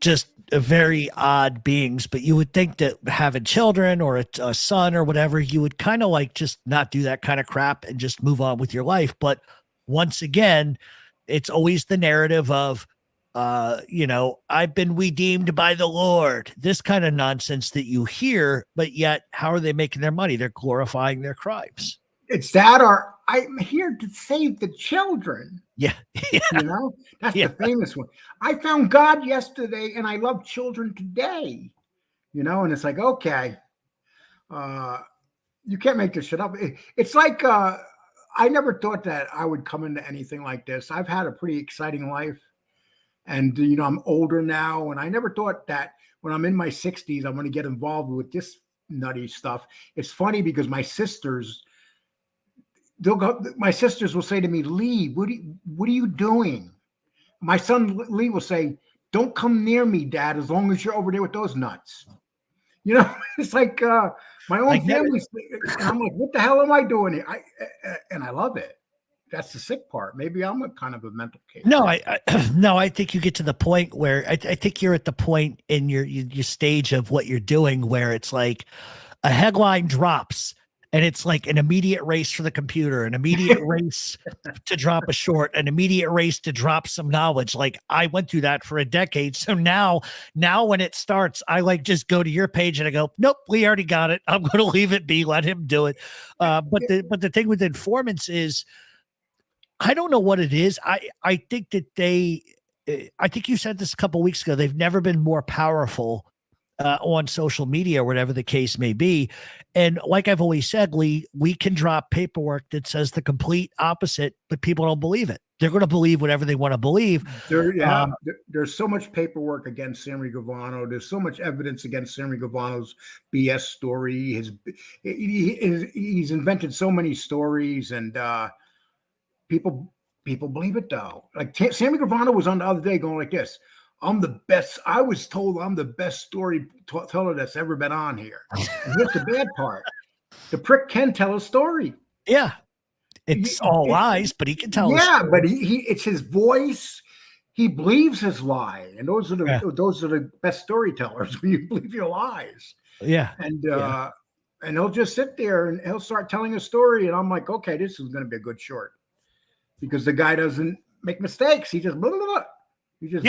just very odd beings. But you would think that having children or a son or whatever, you would kind of like just not do that kind of crap and just move on with your life. But once again, it's always the narrative of, I've been redeemed by the Lord, this kind of nonsense that you hear, but yet how are they making their money? They're glorifying their crimes. It's that, or I'm here to save the children. Yeah. That's the famous one. I found God yesterday and I love children today, and it's like, okay, you can't make this shit up. It's like, I never thought that I would come into anything like this. I've had a pretty exciting life. And, I'm older now, and I never thought that when I'm in my 60s, I'm going to get involved with this nutty stuff. It's funny because my sisters will say to me, Lee, what are you doing? My son Lee will say, don't come near me, Dad, as long as you're over there with those nuts. It's like my own family. I'm like, what the hell am I doing here? And I love it. That's the sick part. Maybe I'm a kind of a mental case. No, I think you get to the point where I think you're at the point in your stage of what you're doing where it's like a headline drops and it's like an immediate race for the computer, an immediate race to drop a short, an immediate race to drop some knowledge. Like I went through that for a decade. So now when it starts, I like just go to your page and I go, nope, we already got it. I'm going to leave it be. Let him do it. But the thing with informants is, I don't know what it is. I think that I think you said this a couple of weeks ago, they've never been more powerful on social media or whatever the case may be. And like I've always said, Lee, we can drop paperwork that says the complete opposite, but people don't believe it. They're going to believe whatever they want to believe. There's so much paperwork against Sammy Gravano. There's so much evidence against Sammy Gravano's BS story. He's invented so many stories, and people believe it though. Like Sammy Gravano was on the other day going like this. I'm the best. I was told I'm the best storyteller that's ever been on here. And here's the bad part. The prick can tell a story. Yeah. It's all lies, but he can tell. Yeah, but it's his voice. He believes his lie. And those are the best storytellers, when you believe your lies. Yeah. And he'll just sit there and he'll start telling a story. And I'm like, okay, this is going to be a good short. Because the guy doesn't make mistakes. He just blah, blah, blah. He just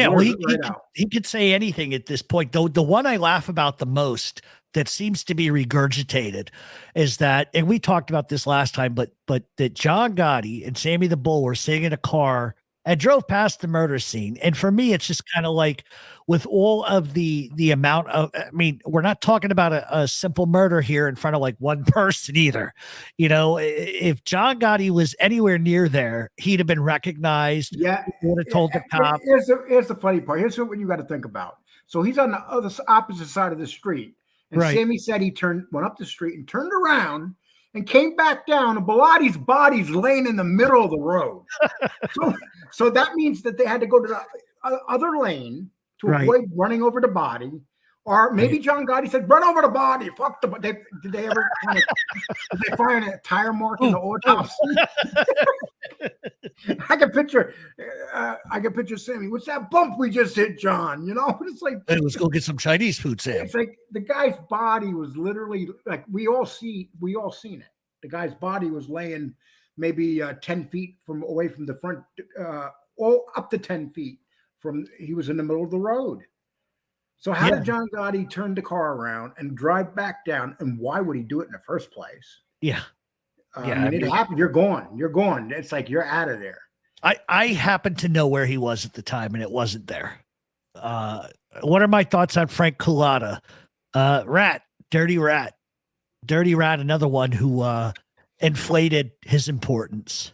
he could say anything at this point. Though the one I laugh about the most that seems to be regurgitated is that, and we talked about this last time, but that John Gotti and Sammy the Bull were sitting in a car and drove past the murder scene. And for me, it's just kind of like, with all of the amount of, I mean, we're not talking about a simple murder here in front of like one person either. If John Gotti was anywhere near there, he'd have been recognized. Yeah. He would have told the cop. Here's the funny part. Here's what you got to think about. So he's on the opposite side of the street. And right. Sammy said he went up the street and turned around and came back down, and Bilatti's body's laying in the middle of the road. so that means that they had to go to the other lane to avoid running over the body. Or maybe John Gotti said, run over the body. Fuck the body. Did they ever did they find a tire mark in the autopsy? I can picture Sammy. What's that bump we just hit, John? It's like, hey, let's go get some Chinese food, Sam. It's like the guy's body was literally like we all seen it. The guy's body was laying maybe 10 feet away from the front, all up to 10 feet from. He was in the middle of the road. So how did John Gotti turn the car around and drive back down? And why would he do it in the first place? Yeah. I mean, it happened. You're gone. It's like you're out of there. I happen to know where he was at the time, and it wasn't there. What are my thoughts on Frank Culotta? Dirty Rat, another one who inflated his importance.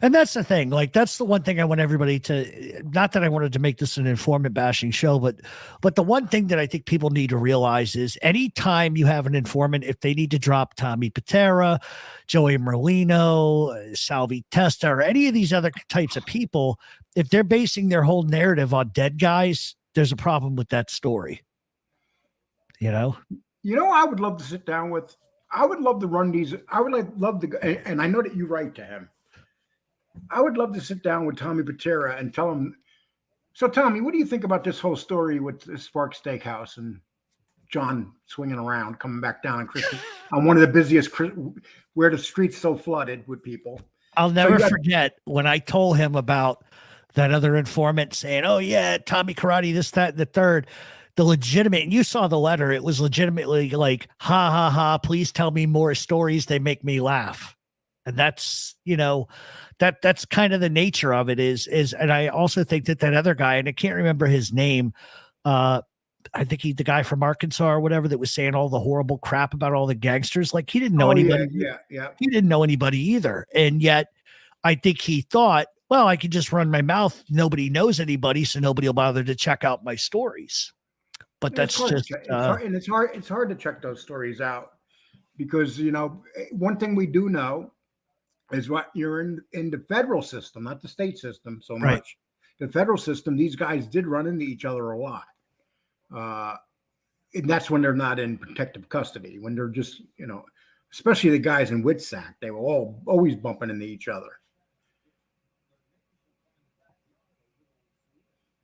And that's the thing. Like, that's the one thing I want everybody to, not that I wanted to make this an informant bashing show, but the one thing that I think people need to realize is anytime you have an informant, if they need to drop Tommy Patera, Joey Merlino, Salvi Testa, or any of these other types of people, if they're basing their whole narrative on dead guys, there's a problem with that story. You know, I would love to sit down with, I would love to run these. I would love to, and I know that you write to him. I would love to sit down with Tommy Patera and tell him, so Tommy, what do you think about this whole story with the Spark Steakhouse and John swinging around, coming back down on Christmas on one of the busiest, where the street's so flooded with people? I'll never forget when I told him about that other informant saying, oh yeah, Tommy Karate, this, that, and the third. The legitimate, and you saw the letter, it was legitimately like, ha ha ha, please tell me more stories, they make me laugh. And that's, that's kind of the nature of it is, and I also think that other guy, and I can't remember his name, I think the guy from Arkansas or whatever that was saying all the horrible crap about all the gangsters, like he didn't know anybody. Yeah. He didn't know anybody either. And yet I think he thought, well, I could just run my mouth. Nobody knows anybody, so nobody will bother to check out my stories. But that's just, and it's hard to check those stories out because, one thing we do know is what you're in the federal system, not the state system so much. Right. The federal system, these guys did run into each other a lot. And that's when they're not in protective custody, when they're just, especially the guys in Witsack, they were always bumping into each other.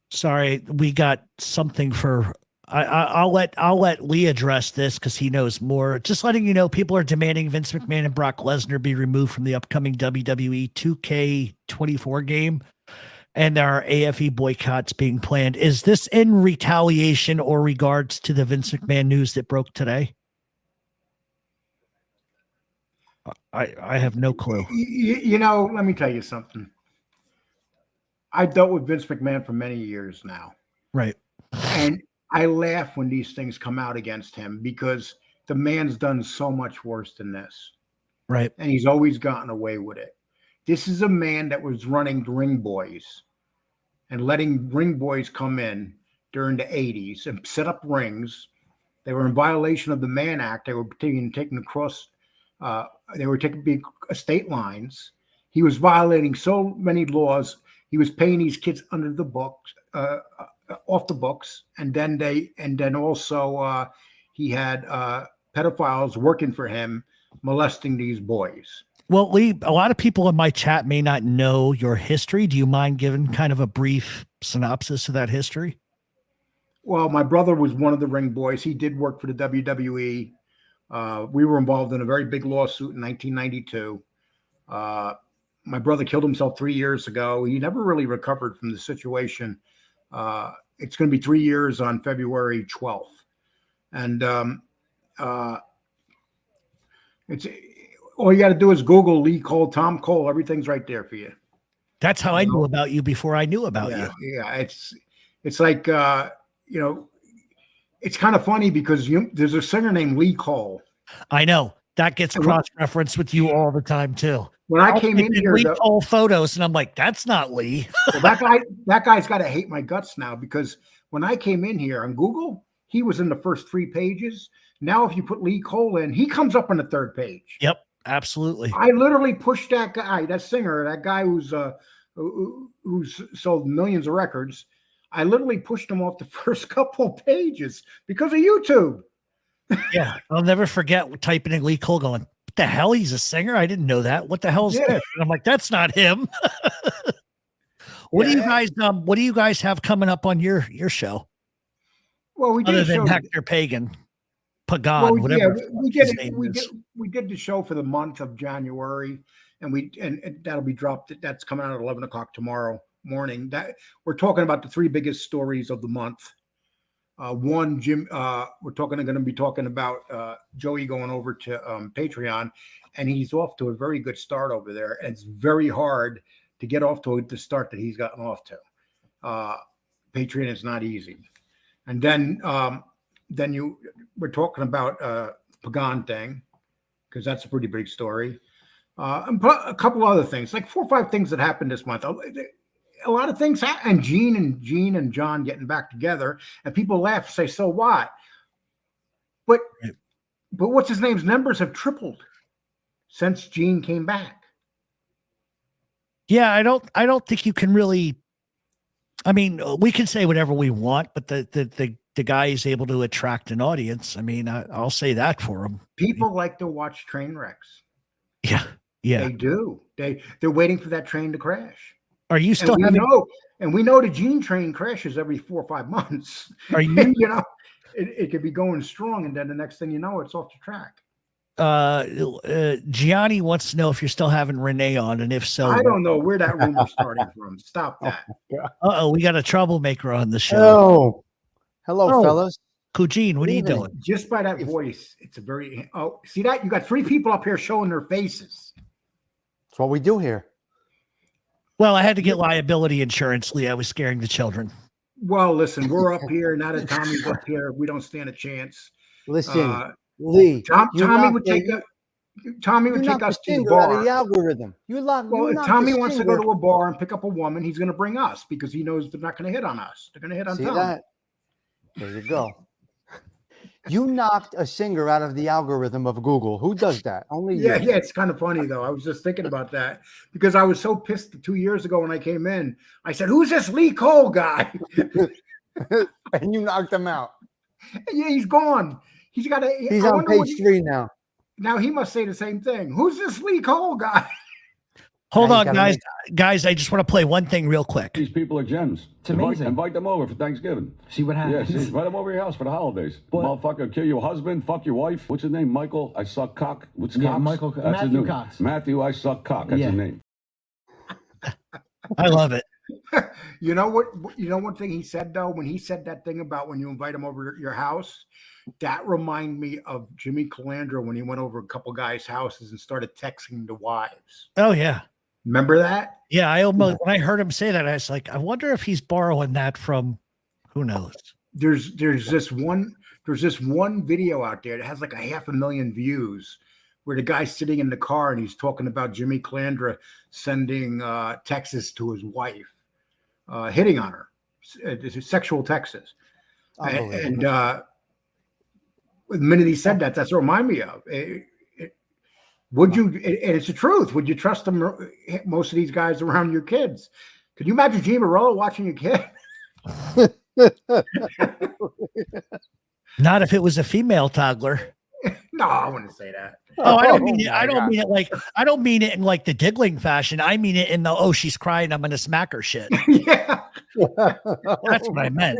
Sorry, we got something for, I'll let Lee address this because he knows more. Just letting you know, people are demanding Vince McMahon and Brock Lesnar be removed from the upcoming WWE 2K24 game, and there are AFE boycotts being planned. Is this in retaliation or regards to the Vince McMahon news that broke today? I have no clue. Let me tell you something. I dealt with Vince McMahon for many years now. Right. And I laugh when these things come out against him because the man's done so much worse than this. Right. And he's always gotten away with it. This is a man that was running Ring Boys and letting Ring Boys come in during the 80s and set up rings. They were in violation of the Mann Act. They were taken across, they were taking state lines. He was violating so many laws. He was paying these kids under the books, off the books, and then also he had pedophiles working for him, molesting these boys. Well, Lee, a lot of people in my chat may not know your history. Do you mind giving kind of a brief synopsis of that history? Well, my brother was one of the Ring Boys. He did work for the WWE. We were involved in a very big lawsuit in 1992. My brother killed himself 3 years ago. He never really recovered from the situation. It's going to be 3 years on February 12th. And it's all you got to do is Google Lee Cole, Tom Cole. Everything's right there for you. That's how I knew about you before I knew about you. Yeah, it's like, it's kind of funny because there's a singer named Lee Cole. I know. That gets cross-referenced with you all the time, too. When I came in here, Lee Cole photos, and I'm like, that's not Lee. Well, that guy's got to hate my guts now because when I came in here on Google, he was in the first 3 pages. Now, if you put Lee Cole in, he comes up on the 3rd page. Yep, absolutely. I literally pushed that guy, that singer, that guy who's sold millions of records. I literally pushed him off the first couple pages because of YouTube. Yeah, I'll never forget typing in Lee Cole going, what the hell? He's a singer? I didn't know that. What the hell is this? And I'm like, that's not him. What do you guys have coming up on your show? Well, we did other than Hector Pagan, whatever. We did the show for the month of January, and that'll be dropped. That's coming out at 11 o'clock tomorrow morning. That we're talking about the 3 biggest stories of the month. One, Jim, we're going to be talking about Joey going over to Patreon, and he's off to a very good start over there. And it's very hard to get off to the start that he's gotten off to. Patreon is not easy. And then we're talking about Pagan thing, because that's a pretty big story. And a couple other things, like 4 or 5 things that happened this month. A lot of things happened. And Gene and John getting back together, and people laugh and say, "So what?" But what's his name's numbers have tripled since Gene came back. Yeah, I don't think you can really. I mean, we can say whatever we want, but the guy is able to attract an audience. I mean, I'll say that for him. People like to watch train wrecks. Yeah. They do. They're waiting for that train to crash. Are you still and we know the Gene train crashes every 4 or 5 months. Are you it could be going strong, and then the next thing you know, it's off the track. Gianni wants to know if you're still having Renee on, and if so, I don't know where that rumor's starting from. Stop that. We got a troublemaker on the show. Oh, hello, fellas. Kujin, what are you doing? Just by that voice, it's a very see that? You got 3 people up here showing their faces. That's what we do here. Well, I had to get liability insurance, Lee. I was scaring the children. Well, listen, we're up here. Now that Tommy's up here, we don't stand a chance. Listen, Lee, Tommy would take us to the bar. Out of the algorithm. If Tommy wants to go to a bar and pick up a woman, he's going to bring us because he knows they're not going to hit on us. They're going to hit on Tommy. That? There you go. You knocked a singer out of the algorithm of Google. Who does that? Only you. Yeah, it's kind of funny, though. I was just thinking about that because I was so pissed 2 years ago when I came in. I said, "Who's this Lee Cole guy?" And you knocked him out. Yeah, he's gone. He's on page 3 now. Now he must say the same thing. Who's this Lee Cole guy? Hold on, guys. Guys, I just want to play one thing real quick. These people are gems. It's amazing. Invite them over for Thanksgiving. See what happens. Yeah, invite them over your house for the holidays. Motherfucker, kill your husband, fuck your wife. What's his name? Michael, I suck cock. What's Cox? Michael. That's Matthew Cox. Matthew, I suck cock. That's his name. I love it. You know what? You know one thing he said though, when he said that thing about when you invite him over to your house, that reminded me of Jimmy Calandra when he went over a couple guys' houses and started texting the wives. Oh yeah, remember that? Yeah, I almost when I heard him say that, I was like, I wonder if he's borrowing that from who knows. There's this one video out there that has like 500,000 views, where the guy's sitting in the car and he's talking about Jimmy Calandra sending texts to his wife, hitting on her, sexual texts. And the minute he said that, that's what it reminded me of. Would you, and it's the truth, would you trust them, most of these guys around your kids? Could you imagine Gene Morello watching your kid? Not if it was a female toddler. No, I wouldn't say that. Oh, I don't mean it. I don't mean it in like the diggling fashion. I mean it in the she's crying, I'm gonna smack her shit. Yeah. That's what I meant.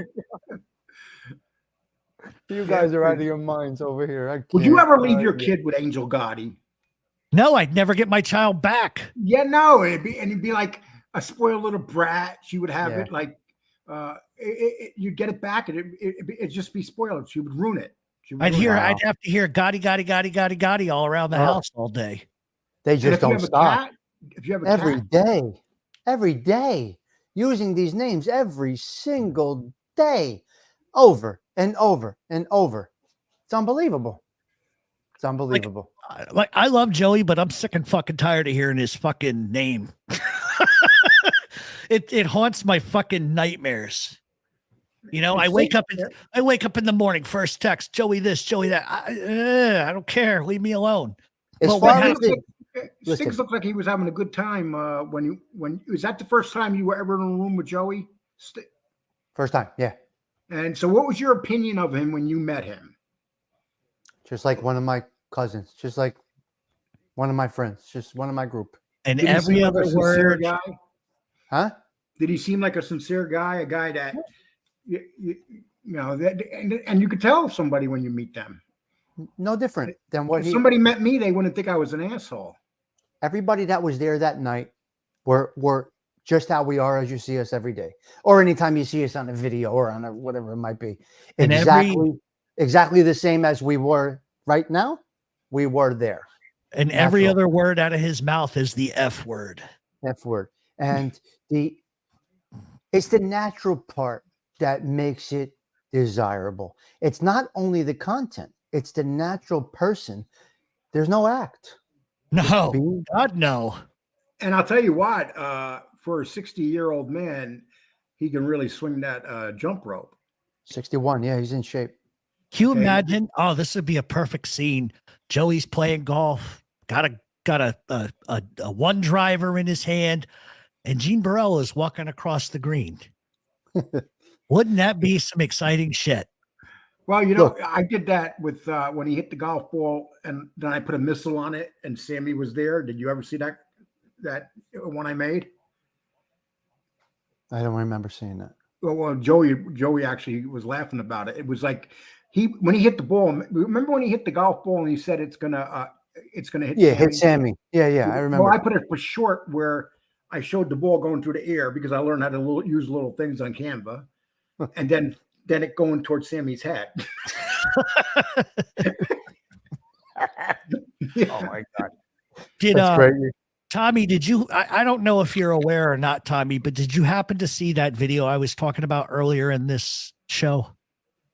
You guys are out of your minds over here. Would you ever leave your kid with Angel Gotti? No, I'd never get my child back. Yeah, no, it'd be like a spoiled little brat. She would have it like you'd get it back, and it'd just be spoiled. She would ruin it. I'd have to hear Gotti all around the house all day. They just don't stop. If you have every day, using these names every single day, over and over and over. It's unbelievable. It's unbelievable. Like I love Joey, but I'm sick and fucking tired of hearing his fucking name. It haunts my fucking nightmares. You know, I wake up in the morning, first text, Joey this, Joey that. I don't care. Leave me alone. Sticks looked like he was having a good time when was that the first time you were ever in a room with Joey? First time, yeah. And so what was your opinion of him when you met him? Just like one of my cousins, just like one of my friends, just one of my group. And every other word. Guy? Huh? Did he seem like a sincere guy, a guy that you know that, and you could tell somebody when you meet them? No different than what somebody met me, they wouldn't think I was an asshole. Everybody that was there that night were just how we are as you see us every day, or anytime you see us on a video or on a whatever it might be. Exactly the same as we were right now. We were there. And every other word out of his mouth is the F word. F word. And it's the natural part that makes it desirable. It's not only the content, it's the natural person. There's no act. No, God, no. And I'll tell you what, for a 60-year-old man, he can really swing that jump rope. 61. Yeah, he's in shape. Can you imagine? Oh, this would be a perfect scene. Joey's playing golf, got a one driver in his hand, and Gene Burrell is walking across the green. Wouldn't that be some exciting shit? Well, you know, look, I did that with when he hit the golf ball, and then I put a missile on it, and Sammy was there. Did you ever see that one I made? I don't remember seeing that. Well, Joey actually was laughing about it. It was like when he hit the ball. Remember when he hit the golf ball and he said it's gonna hit. Yeah, Sammy? hit Sammy. Yeah, I remember. Well, I put it for short where I showed the ball going through the air because I learned how to use little things on Canva, and then it going towards Sammy's head. Oh my God! That's great. Tommy, did you? I don't know if you're aware or not, Tommy, but did you happen to see that video I was talking about earlier in this show?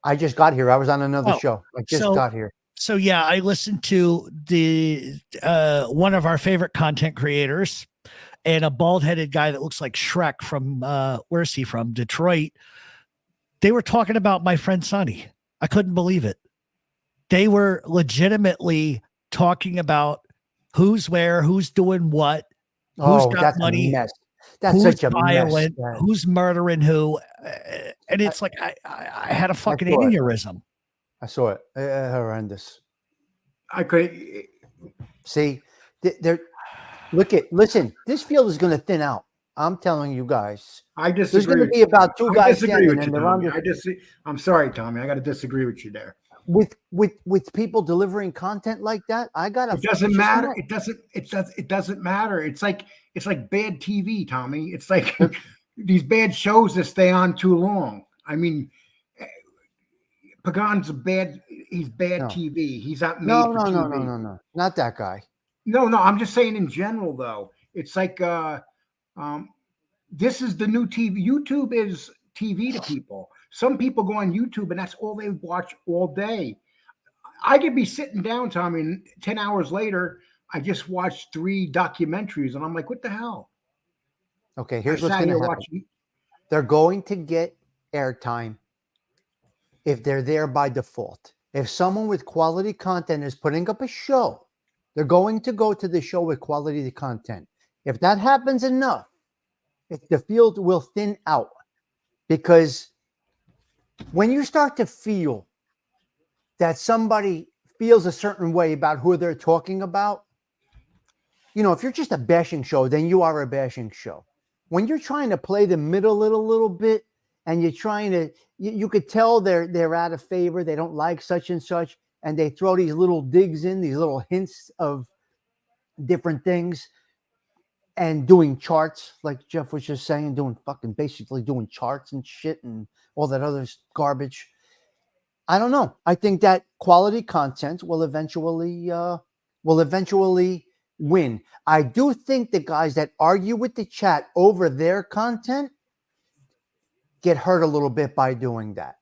I just got here. I was on another show. I just got here. So yeah, I listened to the one of our favorite content creators and a bald-headed guy that looks like Shrek from where's he from? Detroit. They were talking about my friend Sonny. I couldn't believe it. They were legitimately talking about who's where, who's doing what, who's got money, that's who's such a violent, mess, who's murdering who, and it's like I had a fucking aneurysm. I saw it. Horrendous. I could see. Listen. This field is going to thin out. I'm telling you guys. I disagree. There's going to be about two guys standing, and they're under. I'm sorry, Tommy. I got to disagree with you there. With people delivering content like that, I got to. It doesn't matter. It doesn't matter. It's like bad TV, Tommy. It's like these bad shows that stay on too long. I mean, Pagan's he's bad TV. He's not made for TV. No, not that guy. No, I'm just saying in general though. It's like this is the new TV. YouTube is TV to people. Some people go on YouTube and that's all they watch all day. I could be sitting down, Tommy, and 10 hours later, I just watched 3 documentaries and I'm like, what the hell? Okay, here's what's going to happen. They're going to get airtime if they're there by default. If someone with quality content is putting up a show, they're going to go to the show with quality content. If that happens enough, the field will thin out because when you start to feel that somebody feels a certain way about who they're talking about, you know, if you're just a bashing show, then you are a bashing show. When you're trying to play the middle a little bit and you're trying to, you could tell they're out of favor, they don't like such and such, and they throw these little digs in, these little hints of different things and doing charts, like Jeff was just saying, basically doing charts and shit and all that other garbage. I don't know. I think that quality content will eventually win. I do think the guys that argue with the chat over their content get hurt a little bit by doing that.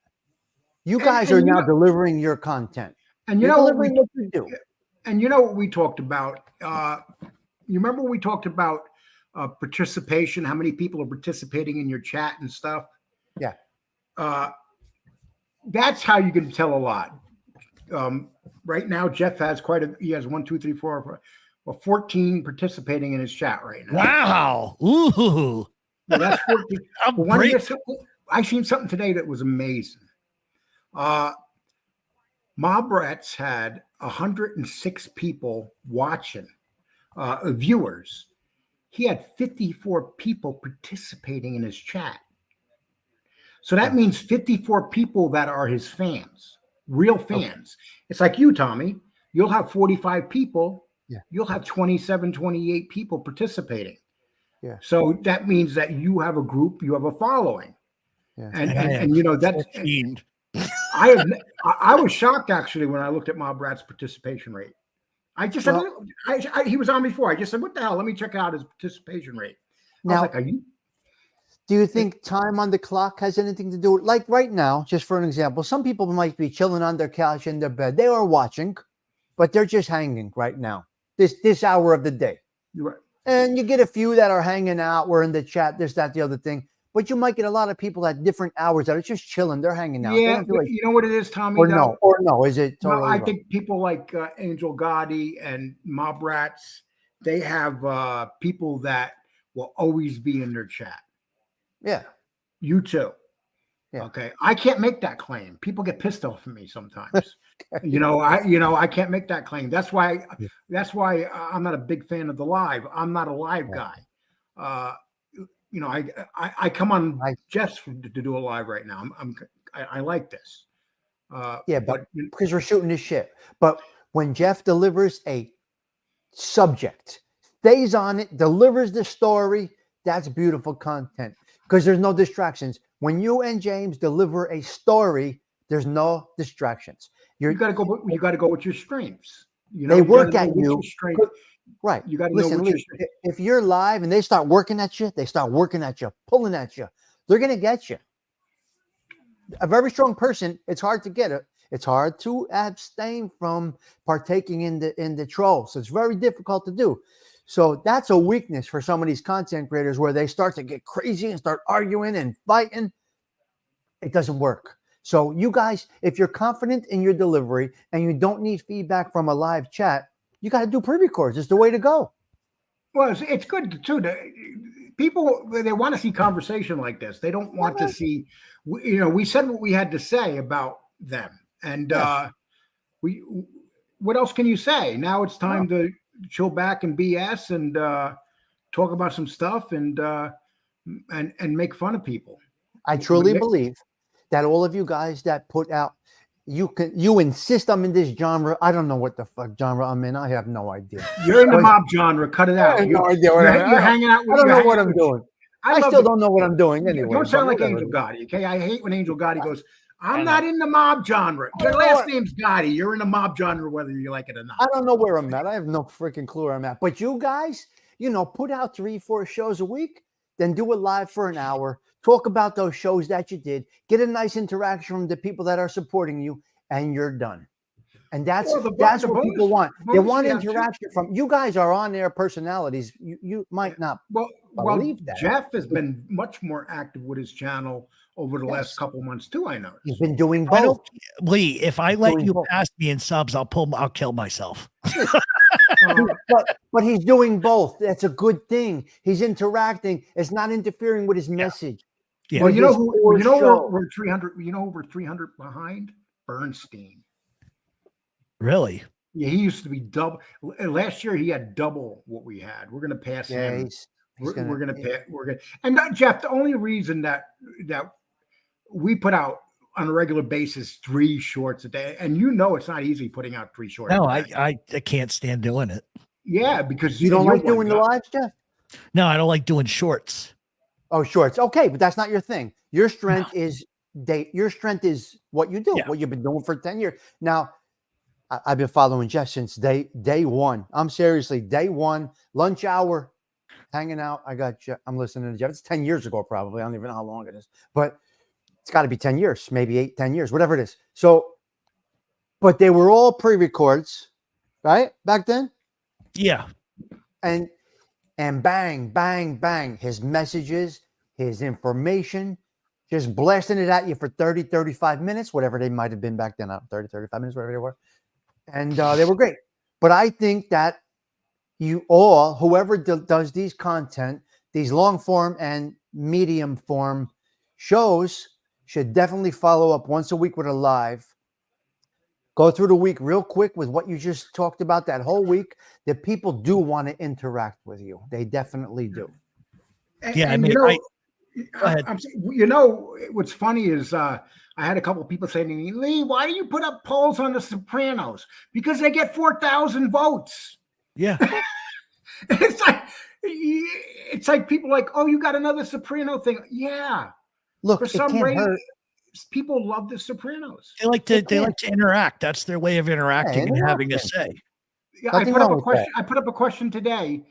You guys are now delivering your content. And you know what you do. And you know what we talked about? You remember we talked about participation, how many people are participating in your chat and stuff? Yeah. That's how you can tell a lot. Right now, Jeff has he has 1, 2, 3, 4, 14 participating in his chat right now. Wow. Ooh. Well, that's 14. I seen something today that was amazing. Mob Rats had 106 people watching, viewers. He had 54 people participating in his chat. So that means 54 people that are his fans, real fans. Okay. It's like you, Tommy. You'll have 45 people. Yeah. You'll have 27, 28 people participating. Yeah. So that means that you have a group, you have a following. Yeah. And you know, that's... I was shocked actually when I looked at Mob Rat's participation rate. I just said, he was on before. I just said, what the hell? Let me check out his participation rate. I was like, are you... Do you think time on the clock has anything to do with, like right now, just for an example, some people might be chilling on their couch in their bed. They are watching, but they're just hanging right now. this hour of the day. You're right. And you get a few that are hanging out, we're in the chat, this, that, the other thing. But you might get a lot of people at different hours that are just chilling. They're hanging out. Yeah, they like, you know what it is, Tommy? or no, is it totally I wrong? think people like Angel Gotti and Mob Rats, they have people that will always be in their chat. Yeah. You too. Yeah. Okay. I can't make that claim. People get pissed off at me sometimes. I can't make that claim. That's why I'm not a big fan of the live. I'm not a live guy. I come on just to do a live right now. I like this. But because we're shooting this shit. But when Jeff delivers a subject, stays on it, delivers the story, that's beautiful content because there's no distractions. When you and James deliver a story, there's no distractions. You got to go with your strengths. They work at you. Right. You got to listen. If you're live and they start working at you, pulling at you. They're gonna get you. A very strong person. It's hard to get it. It's hard to abstain from partaking in the trolls. So it's very difficult to do. So that's a weakness for some of these content creators where they start to get crazy and start arguing and fighting. It doesn't work. So you guys, if you're confident in your delivery and you don't need feedback from a live chat, you got to do pre-records. It's the way to go. Well, it's good too. People, they want to see conversation like this. They don't want to see, we said what we had to say about them. And what else can you say? Now it's time to chill back and BS and talk about some stuff and make fun of people. I truly believe that all of you guys that put out, you insist I'm in this genre. I don't know what the fuck genre I'm in. I have no idea. You're in the mob genre. Cut it out. You're hanging out. I don't know what I'm doing. I still don't know what I'm doing anyway. Don't sound like Angel Gotti, okay? I hate when Angel Gotti goes, I'm not in the mob genre. Your last name's Gotti. You're in the mob genre whether you like it or not. I don't know where I'm at. I have no freaking clue where I'm at. But you guys, put out 3-4 shows a week, then do it live for an hour. Talk about those shows that you did. Get a nice interaction from the people that are supporting you, and you're done. And that's what people want. They want interaction from you guys. Are on-air personalities. You might not believe that. Jeff has been much more active with his channel over the last couple months too. I know he's been doing both. Lee, if I let you pass me in subs, I'll kill myself. but he's doing both. That's a good thing. He's interacting. It's not interfering with his message. Yeah. Well, we're 300. We're 300 behind Bernstein. Really? Yeah, he used to be double. Last year he had double what we had. We're going to pass him. We're going to pass. We're going. And Jeff, the only reason that we put out on a regular basis 3 shorts a day, and it's not easy putting out 3 shorts. No, I can't stand doing it. Yeah, because you don't like doing the lives, Jeff. No, I don't like doing shorts. Oh, shorts. Okay, but that's not your thing. Your strength is your strength is what you do, what you've been doing for 10 years. Now, I've been following Jeff since day one. I'm seriously day one, lunch hour, hanging out. I'm listening to Jeff. It's 10 years ago, probably. I don't even know how long it is, but it's got to be 10 years, maybe 10 years, whatever it is. So, but they were all pre-records, right? Back then? Yeah. And bang, bang, bang, his messages, his information, just blasting it at you for 30, 35 minutes, whatever they might have been back then, 30, 35 minutes, whatever they were. And they were great. But I think that whoever does these content, these long form and medium form shows should definitely follow up once a week with a live. Go through the week real quick with what you just talked about that whole week. That people do want to interact with you. They definitely do. Yeah, and what's funny is I had a couple of people saying to me, Lee, why do you put up polls on The Sopranos? Because they get 4,000 votes. Yeah. It's like people like, oh, you got another Soprano thing. Yeah. Look, for some reason, people love The Sopranos. They like to interact. That's their way of interacting and having a say. Yeah, I put up a question. I put up a question today.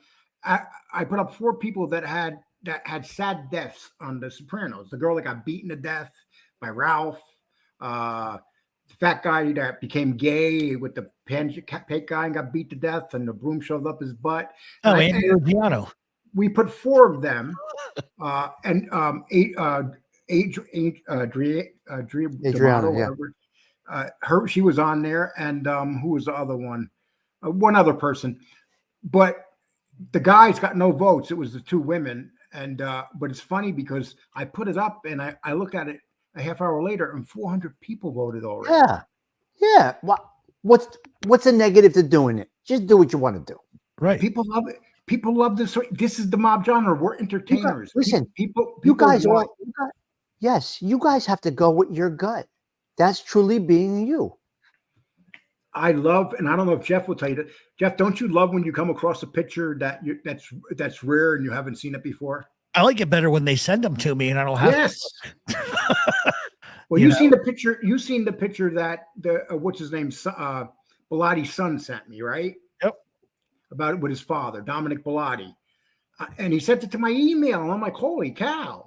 I put up 4 people that had sad deaths on The Sopranos. The girl that got beaten to death by Ralph. fat guy that became gay with the pancake guy and got beat to death, and the broom shoved up his butt. Oh, Andy Giano. We put 4 of them, and Adriana, whatever. She was on there, and who was the other one? One other person, but the guys got no votes. It was the 2 women, and but it's funny because I put it up and I look at it a half hour later, and 400 people voted already. Yeah. What's a negative to doing it? Just do what you want to do. Right. People love it. People love this. This is the mob genre. We're entertainers. Listen, people you guys have to go with your gut. That's truly being you. I love, and I don't know if Jeff will tell you that. Jeff, don't you love when you come across a picture that's rare and you haven't seen it before? I like it better when they send them to me and I don't have. Yes. Well, you've seen the picture. You've seen the picture that what's his name, Bilatti's son sent me, right? Yep. About it with his father, Dominic Bilatti, and he sent it to my email, and I'm like, holy cow.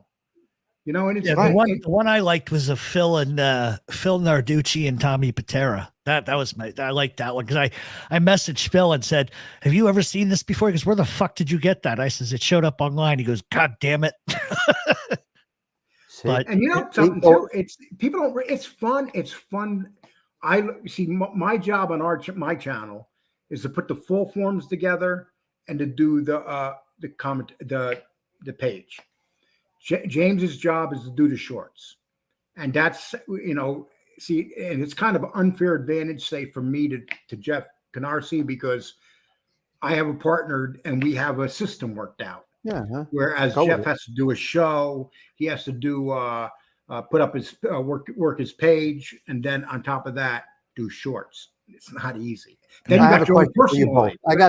And it's the one I liked was of Phil Narducci and Tommy Patera. That was I liked that one because I messaged Phil and said, "Have you ever seen this before?" He goes, "Where the fuck did you get that?" I says, "It showed up online." He goes, "God damn it!" But something too. It's fun. It's fun. I see my job on my channel is to put the full forms together and to do the page. James's job is to do the shorts, and that's and it's kind of an unfair advantage, say, for me to Jeff Canarsie, because I have a partner and we have a system worked out. Yeah. Whereas Jeff has to do a show, he has to do put up his work his page, and then on top of that, do shorts. It's not easy. Then I got a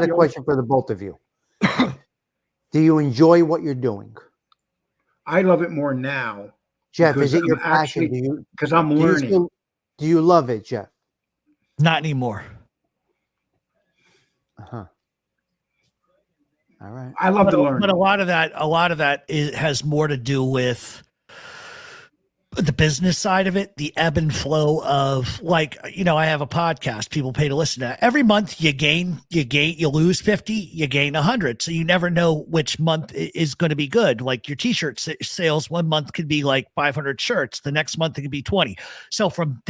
question for the both of you. Do you enjoy what you're doing? I love it more now. Jeff, is it your passion? Because I'm learning. Do you love it, Jeff? Not anymore. All right. I love to learn. But a lot of that has more to do with the business side of it, the ebb and flow of, like, I have a podcast people pay to listen to. Every month you lose 50, you gain 100. So you never know which month is going to be good. Like your t-shirt sales, one month could be like 500 shirts. The next month it could be 20. So from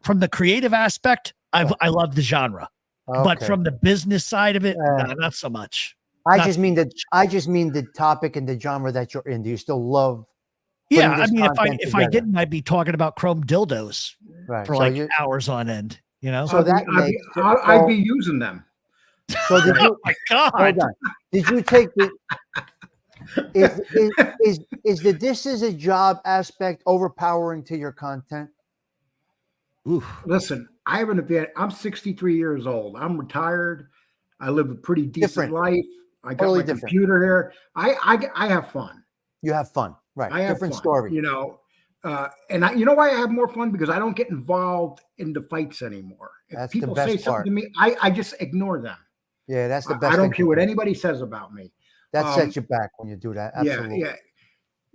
from the creative aspect, I love the genre, but from the business side of it, not so much. I just mean the topic and the genre that you're in. Do you still love? Yeah, I mean, if I didn't, I'd be talking about chrome dildos for hours on end. So I'd be using them. So did oh my God! Hold on. Did you take the? Is the this is a job aspect overpowering to your content? Oof. Listen, I have an advantage. I'm 63 years old. I'm retired. I live a pretty decent life. I got my computer here. I have fun. You have fun, right? I have different fun, story. And you know why I have more fun? Because I don't get involved in the fights anymore. If people say something to me, I just ignore them. Yeah, that's the best. I don't care what anybody says about me. That sets you back when you do that. Absolutely. Yeah.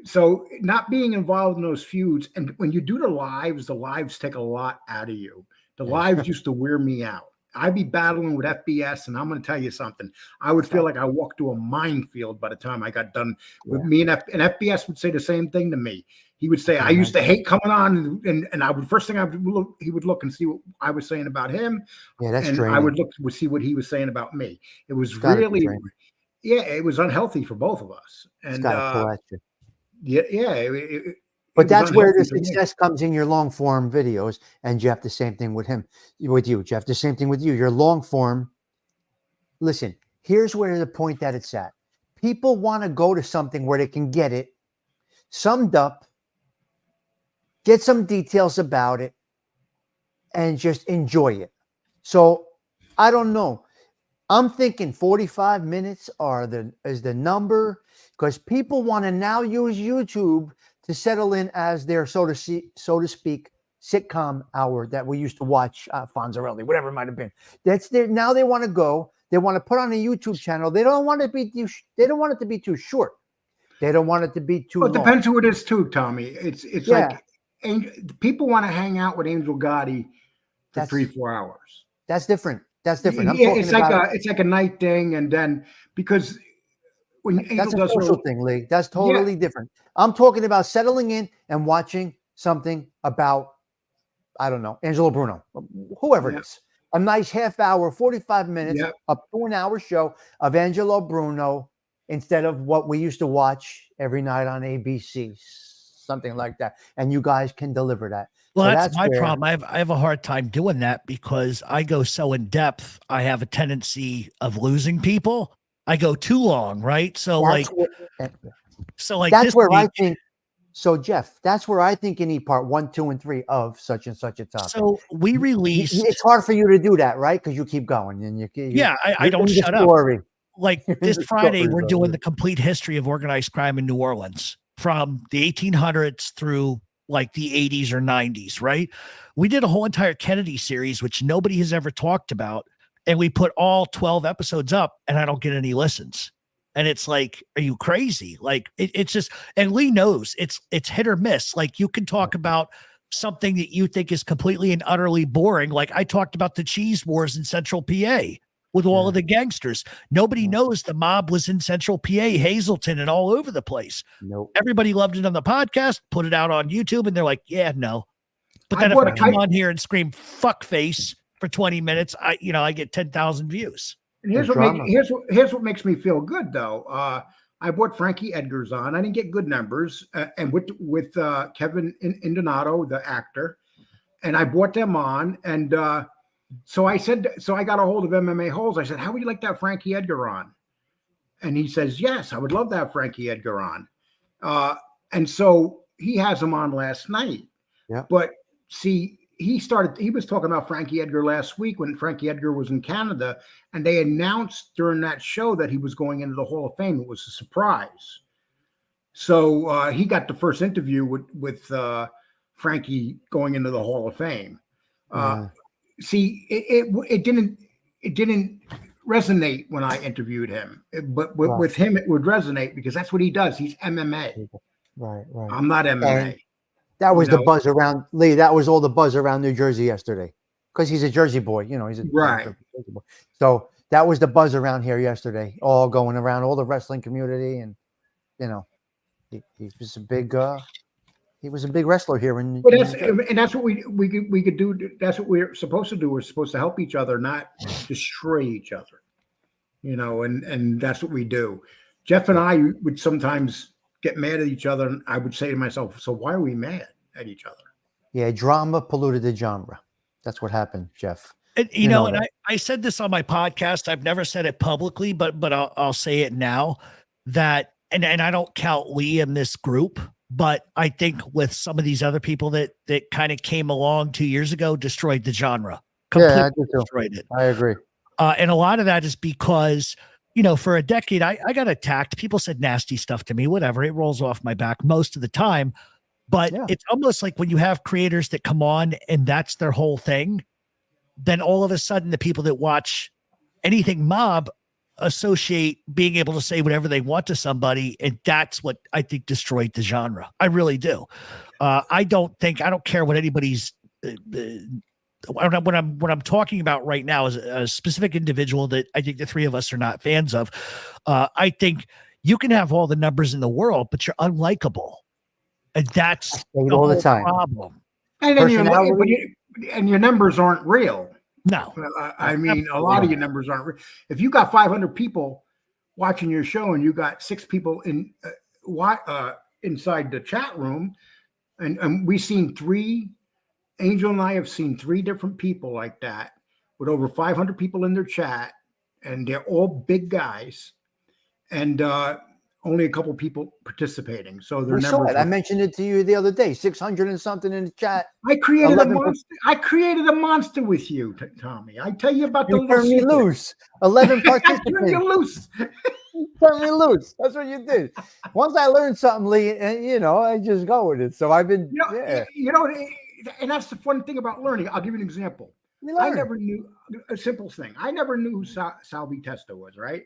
So not being involved in those feuds, and when you do the lives take a lot out of you. The lives used to wear me out. I'd be battling with FBS, and I'm going to tell you something. I would feel like I walked through a minefield by the time I got done with me. And FBS would say the same thing to me. He would say, I used to hate coming on, and I would, first thing he would look and see what I was saying about him. Yeah, that's and draining. I would see what he was saying about me. It was really, it was unhealthy for both of us. And but that's where the success comes in your long form videos. And Jeff, the same thing with you, Jeff, the same thing with you. Your long form. Listen, here's where the point that it's at. People want to go to something where they can get it summed up, get some details about it, and just enjoy it. So I don't know. I'm thinking 45 minutes is the number, because people want to now use YouTube to settle in as their, so to speak, sitcom hour that we used to watch, Fonzarelli, whatever it might have been. That's there now. They want to go. They want to put on a YouTube channel. They don't want it to be too. They don't want it to be too short. They don't want it to be too. Well, it long. depends who it is too, Tommy. It's like people want to hang out with Angel Gotti for 3-4 hours. That's different. That's different. I'm Yeah, talking it's like a night thing, and then because when Angel that's a does social her, thing, Lee. That's totally different. I'm talking about settling in and watching something about, I don't know, Angelo Bruno, whoever it is. A nice half hour, 45 minutes, up to an hour show of Angelo Bruno instead of what we used to watch every night on ABC, something like that. And you guys can deliver that. Well, so that's my problem. I have a hard time doing that because I go so in depth. I have a tendency of losing people. I go too long, right? So that's where I think. So Jeff, that's where I think you need part 1, 2, and 3 of such and such a topic. So we released. It's hard for you to do that, right? Because you keep going and I don't shut up. Like this Friday, we're doing the complete history of organized crime in New Orleans from the 1800s through like the 80s or 90s, right? We did a whole entire Kennedy series, which nobody has ever talked about. And we put all 12 episodes up and I don't get any listens. And it's like, are you crazy? Like it's just, and Lee knows it's hit or miss. Like you can talk about something that you think is completely and utterly boring. Like I talked about the cheese wars in Central PA with all of the gangsters. Nobody knows the mob was in Central PA, Hazleton, and all over the place. Nope. Everybody loved it on the podcast, put it out on YouTube, and they're like, yeah, no. But then if I come on here and scream fuck face for 20 minutes, I get 10,000 views. And here's what makes me feel good though. I brought Frankie Edgar's on. I didn't get good numbers, and with Kevin Indonato, the actor, and I brought them on, and so I got a hold of MMA Holes. I said, "How would you like to have Frankie Edgar on?" And he says, "Yes, I would love to have Frankie Edgar on." And so he has him on last night. Yeah. But see, he was talking about Frankie Edgar last week when Frankie Edgar was in Canada, and they announced during that show that he was going into the Hall of Fame. It was a surprise. So he got the first interview with Frankie going into the Hall of Fame. See, it didn't resonate when I interviewed him, but with him it would resonate because that's what he does. He's MMA. Right. I'm not MMA. And that was the buzz around Lee. That was all the buzz around New Jersey yesterday because he's a Jersey boy. He's a Jersey boy. So that was the buzz around here yesterday, all going around all the wrestling community, and he was a big. He was a big wrestler here, and that's what we could do. That's what we're supposed to do. We're supposed to help each other, not destroy each other. And that's what we do. Jeff and I would sometimes get mad at each other, and I would say to myself, "So why are we mad at each other?" Yeah, drama polluted the genre. That's what happened, Jeff. And, and I said this on my podcast. I've never said it publicly, but I'll say it now. That and I don't count Lee in this group. But I think with some of these other people that kind of came along 2 years ago, destroyed the genre. Completely destroyed it. I agree. And a lot of that is because, for a decade, I got attacked. People said nasty stuff to me, whatever. It rolls off my back most of the time. But it's almost like when you have creators that come on and that's their whole thing, then all of a sudden the people that watch anything mob associate being able to say whatever they want to somebody, and that's what I think destroyed the genre. I really do. I don't care what anybody's what I'm talking about right now is a specific individual that I think the three of us are not fans of. I think you can have all the numbers in the world, but you're unlikable, and that's all the time problem. And then your numbers aren't real. No, I mean, a lot of your numbers aren't real. If you got 500 people watching your show and you got 6 people inside the chat room, and we've seen 3, Angel and I have seen 3 different people like that with over 500 people in their chat, and they're all big guys, and only a couple people participating. So their numbers. I mentioned it to you the other day. 600 and something in the chat. I created a monster. I created a monster with you, Tommy. I tell you about you turned me loose. 11 participants. Turned you loose. Turned me loose. That's what you did. Once I learned something, Lee, and I just go with it. So I've been. And that's the fun thing about learning. I'll give you an example. I never knew a simple thing. I never knew who Salvi Testa was, right?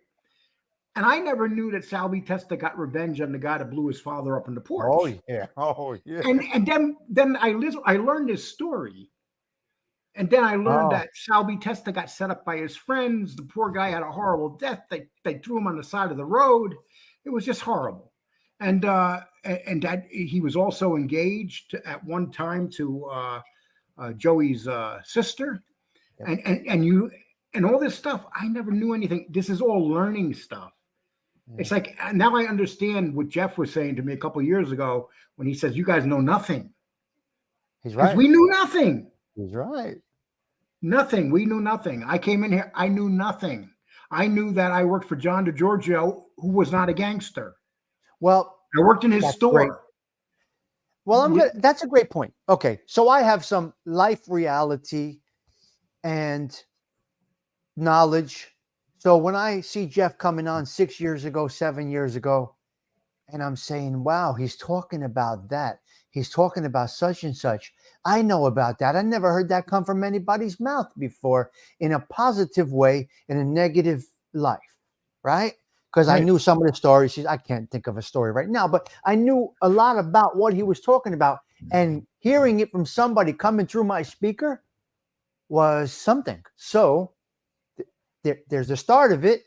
And I never knew that Salvi Testa got revenge on the guy that blew his father up in the porch. Oh yeah. And then I learned this story, And then I learned that Salvi Testa got set up by his friends. The poor guy had a horrible death. They threw him on the side of the road. It was just horrible. And that he was also engaged at one time to Joey's sister. And all this stuff, I never knew anything. This is all learning stuff. It's like, now I understand what Jeff was saying to me a couple of years ago when he says, you guys know nothing. He's right. We knew nothing. He's right. Nothing. We knew nothing. I came in here. I knew nothing. I knew that I worked for John DiGiorgio, who was not a gangster. Well, I worked in his store. Great. Well, that's a great point. Okay. So I have some life reality and knowledge. So when I see Jeff coming on 6 years ago, 7 years ago, and I'm saying, wow, he's talking about that. He's talking about such and such. I know about that. I never heard that come from anybody's mouth before in a positive way, in a negative life, right? Because I knew some of the stories. I can't think of a story right now, but I knew a lot about what he was talking about. And hearing it from somebody coming through my speaker was something. So there's the start of it.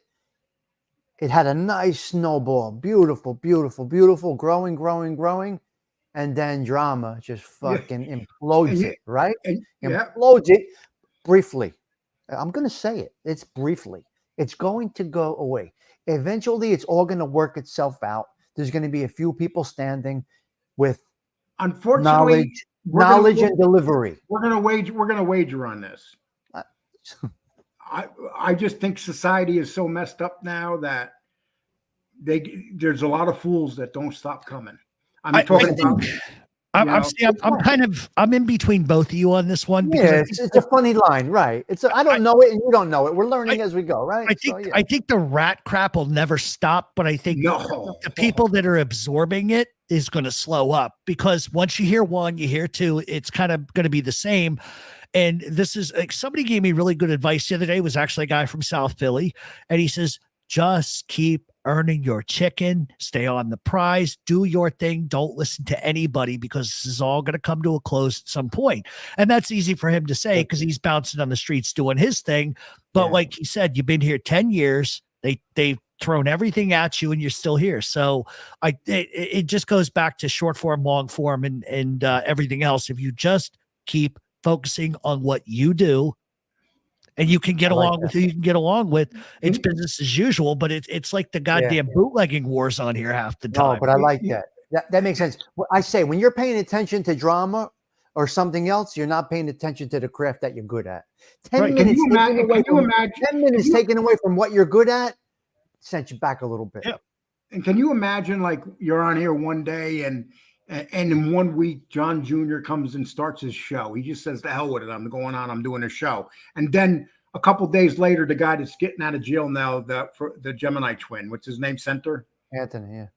It had a nice snowball, beautiful, beautiful, beautiful, growing. And then drama just fucking implodes it, right? Implodes it briefly. I'm going to say it. It's briefly. It's going to go away. Eventually, it's all going to work itself out. There's going to be a few people standing with unfortunately knowledge and delivery. We're going to wager on this. I just think society is so messed up now that there's a lot of fools that don't stop coming. I'm in between both of you on this one. Yeah, it's a funny line, right? I don't know it and you don't know it. We're learning as we go, right? I think the rat crap will never stop, but I think the people that are absorbing it is going to slow up, because once you hear one, you hear two, it's kind of going to be the same. And this is like, somebody gave me really good advice the other day. It was actually a guy from South Philly, and he says, just keep earning your chicken, stay on the prize, do your thing. Don't listen to anybody, because this is all going to come to a close at some point. And that's easy for him to say because he's bouncing on the streets doing his thing. But like he said, you've been here 10 years. They've thrown everything at you and you're still here. So it just goes back to short form, long form, and everything else. If you just keep focusing on what you do, and you can get along with who you can get along with, it's business as usual. But it's like the goddamn bootlegging wars on here half the time. No, but I like that. That makes sense. I say, when you're paying attention to drama or something else, you're not paying attention to the craft that you're good at. 10 minutes taken away from what you're good at sent you back a little bit. Yeah. And can you imagine, like, you're on here one day and in 1 week, John Jr. comes and starts his show. He just says, "The hell with it. I'm going on. I'm doing a show." And then a couple days later, the guy that's getting out of jail now, for the Gemini twin, what's his name? Center? Anthony, yeah.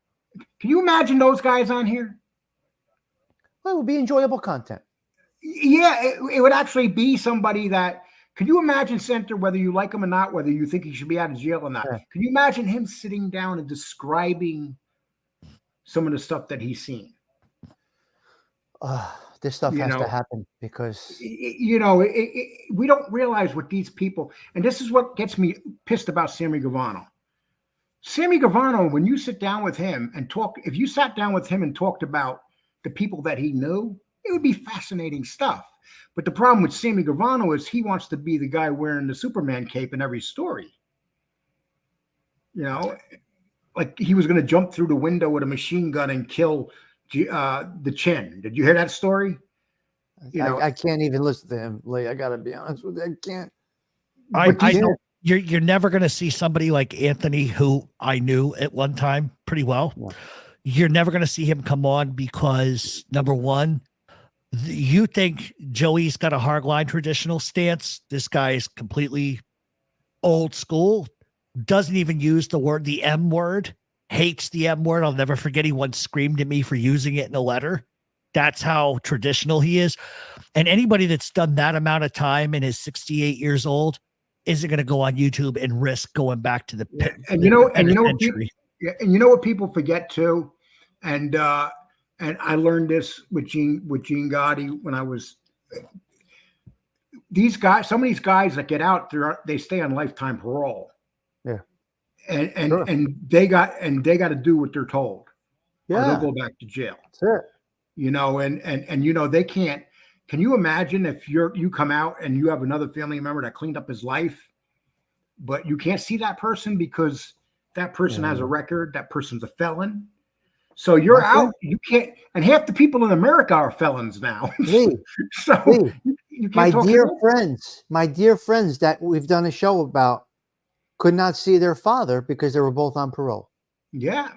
Can you imagine those guys on here? Well, it would be enjoyable content. Yeah, it would actually be somebody that, could you imagine Center, whether you like him or not, whether you think he should be out of jail or not? Yeah. Can you imagine him sitting down and describing some of the stuff that he's seen? This stuff has to happen because we don't realize what these people, and this is what gets me pissed about Sammy Gavano. Sammy Gavano, when you sit down with him and talk, if you sat down with him and talked about the people that he knew, it would be fascinating stuff. But the problem with Sammy Gavano is he wants to be the guy wearing the Superman cape in every story. Like he was going to jump through the window with a machine gun and kill the Chin. Did you hear that story? I can't even listen to him, Lee. I gotta be honest with you. I can't. I know you're never gonna see somebody like Anthony, who I knew at one time pretty well. Yeah. You're never gonna see him come on because, number one, you think Joey's got a hardline traditional stance. This guy is completely old school. Doesn't even use the M word. Hates the M word. I'll never forget, he once screamed at me for using it in a letter. That's how traditional he is. And anybody that's done that amount of time and is 68 years old isn't going to go on YouTube and risk going back to the pit. And you know what people forget too, and I learned this with Gene Gotti when I was these guys, some of these guys that get out, they stay on lifetime parole. Yeah. And Sure. and they got to do what they're told. Or Yeah. they'll go back to jail. That's it. You know, and you know, they can't. Can you imagine if you come out and you have another family member that cleaned up his life, but you can't see that person because that person has a record, that person's a felon. So you're out, you can't, and half the people in America are felons now. Lee, So Lee, you can't my talk dear friends that we've done a show about could not see their father because they were both on parole. Yeah.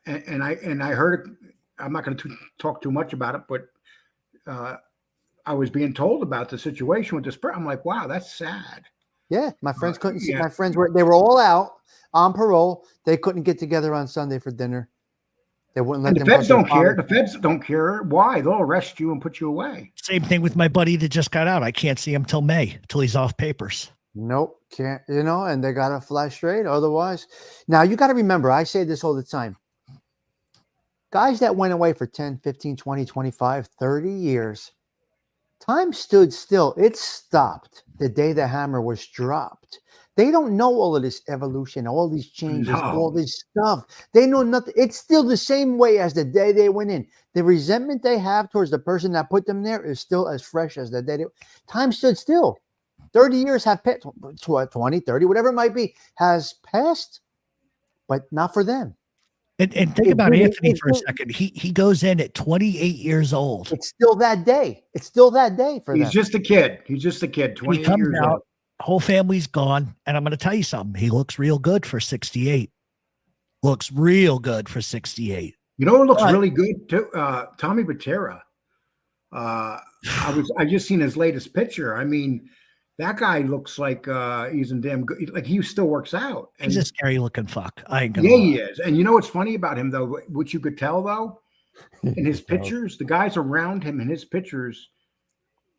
And I heard, I'm not going to talk too much about it, but I was being told about the situation with this person. I'm like, wow, that's sad. Yeah, my friends couldn't see. Yeah. My friends they were all out on parole. They couldn't get together on Sunday for dinner. They wouldn't let And the them. feds don't care. The feds don't care. Why? They'll arrest you and put you away. Same thing with my buddy that just got out. I can't see him till May, till he's off papers. Nope, can't. You know, and they got to fly straight. Otherwise, now you got to remember. I say this all the time. Guys that went away for 10, 15, 20, 25, 30 years. Time stood still. It stopped the day the hammer was dropped. They don't know all of this evolution, all these changes, all this stuff. They know nothing. It's still the same way as the day they went in. The resentment they have towards the person that put them there is still as fresh as the day. Time stood still. 30 years have passed, 20, 30, whatever it might be, has passed, but not for them. And think about Anthony for a second. He goes in at 28 years old. It's still that day. It's still that day for them. He's just a kid. He's just a kid. 28 He comes years out, old. whole family's gone. And I'm going to tell you something. He looks real good for 68. Looks real good for 68. You know what looks really good too? Tommy Batera. I just seen his latest picture. I mean, that guy looks like he's in damn good. Like he still works out. And He's a scary looking fuck. I ain't gonna yeah, lie. he is. And you know what's funny about him though? What you could tell though, in his pictures, the guys around him in his pictures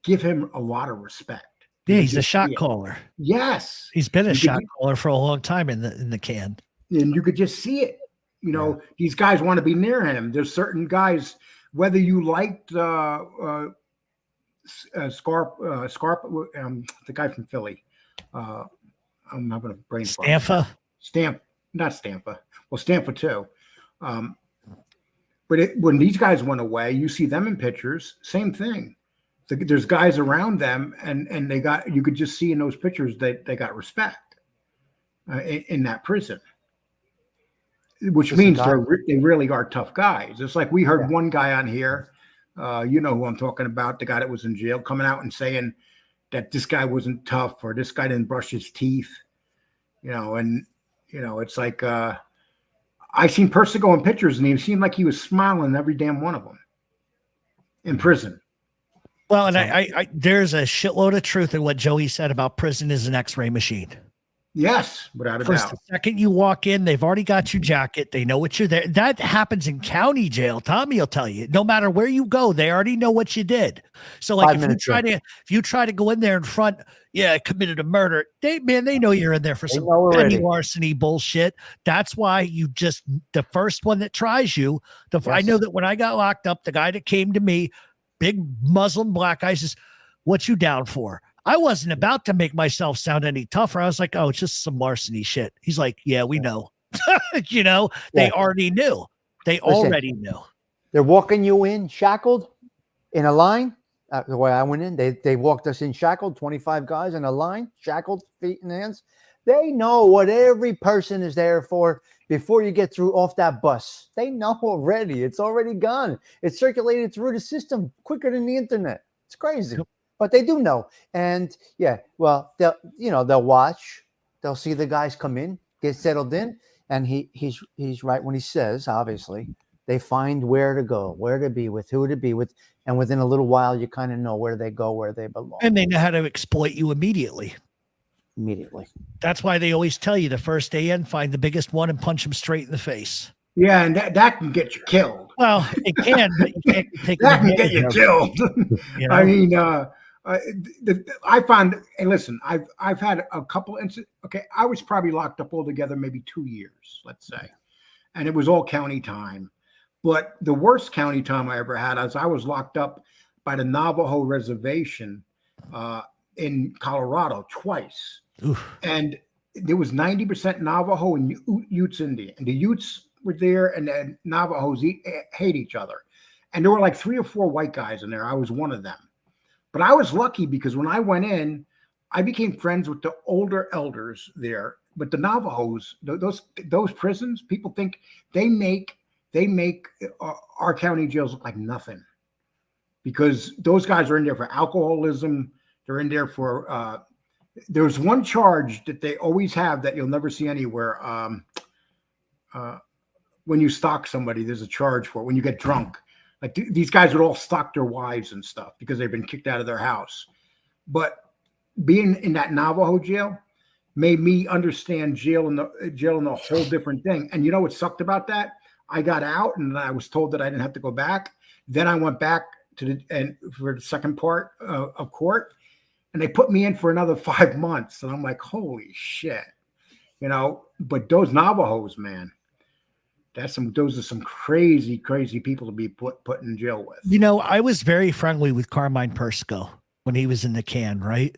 give him a lot of respect. Yeah, he's a shot caller. Yes, He's been a shot caller for a long time in the can. And you could just see it. You know, these guys want to be near him. There's certain guys, whether you liked the guy from Philly. I'm having a brain fart. Not Stampa. Well, Stampa too. But when these guys went away, you see them in pictures. Same thing. There's guys around them, and you could just see in those pictures that they got respect in that prison. Which means they really are tough guys. It's like we heard one guy on here, you know who I'm talking about, the guy that was in jail, coming out and saying that this guy wasn't tough or this guy didn't brush his teeth, you know, and you know, it's like I seen Persico in pictures and he seemed like he was smiling every damn one of them in prison. Well, and I there's a shitload of truth in what Joey said about prison is an X-ray machine. Yes, without a doubt. The second you walk in, they've already got your jacket. They know what you're there. That happens in county jail. Tommy will tell you, no matter where you go, they already know what you did. So like if you try to go in there in front, I committed a murder. They know you're in there for some petty larceny bullshit. That's why the first one that tries you, I know that when I got locked up, the guy that came to me, big Muslim black guy, says, "What you down for?" I wasn't about to make myself sound any tougher. I was like, "Oh, it's just some larceny shit." He's like, "Yeah, we know." You know, they already knew. Already knew. They're walking you in shackled in a line. The way I went in, they walked us in shackled, 25 guys in a line, shackled, feet and hands. They know what every person is there for before you get through off that bus. They know already. It's already gone. It's circulated through the system quicker than the internet. It's crazy. But they do know. And they'll watch. They'll see the guys come in, get settled in. And he's right when he says, obviously, they find where to go, where to be with, who to be with. And within a little while, you kind of know where they go, where they belong. And they know how to exploit you immediately. That's why they always tell you the first day in, find the biggest one and punch him straight in the face. Yeah, and that can get you killed. Well, it can, but you can't take that can get you killed. You know? I mean, I found, and listen, I've had a couple incidents. Okay, I was probably locked up altogether maybe 2 years, let's say, and it was all county time. But the worst county time I ever had is I was locked up by the Navajo reservation in Colorado twice. Oof. And there was 90% Navajo and Utes Indian. And the Utes were there, and the Navajos hate each other. And there were like 3 or 4 white guys in there. I was one of them. But I was lucky because when I went in, I became friends with the older elders there. But the Navajos, those prisons, people think they make our county jails look like nothing, because those guys are in there for alcoholism. They're in there for there's one charge that they always have that you'll never see anywhere. When you stalk somebody, there's a charge for it. When you get drunk, like these guys would all stalk their wives and stuff because they've been kicked out of their house. But being in that Navajo jail made me understand jail and a whole different thing. And you know what sucked about that? I got out and I was told that I didn't have to go back. Then I went back for the second part of court, and they put me in for another 5 months. And I'm like, holy shit, you know. But those Navajos, man, those are some crazy people to be put in jail with. You know, I was very friendly with Carmine Persco when he was in the can, right?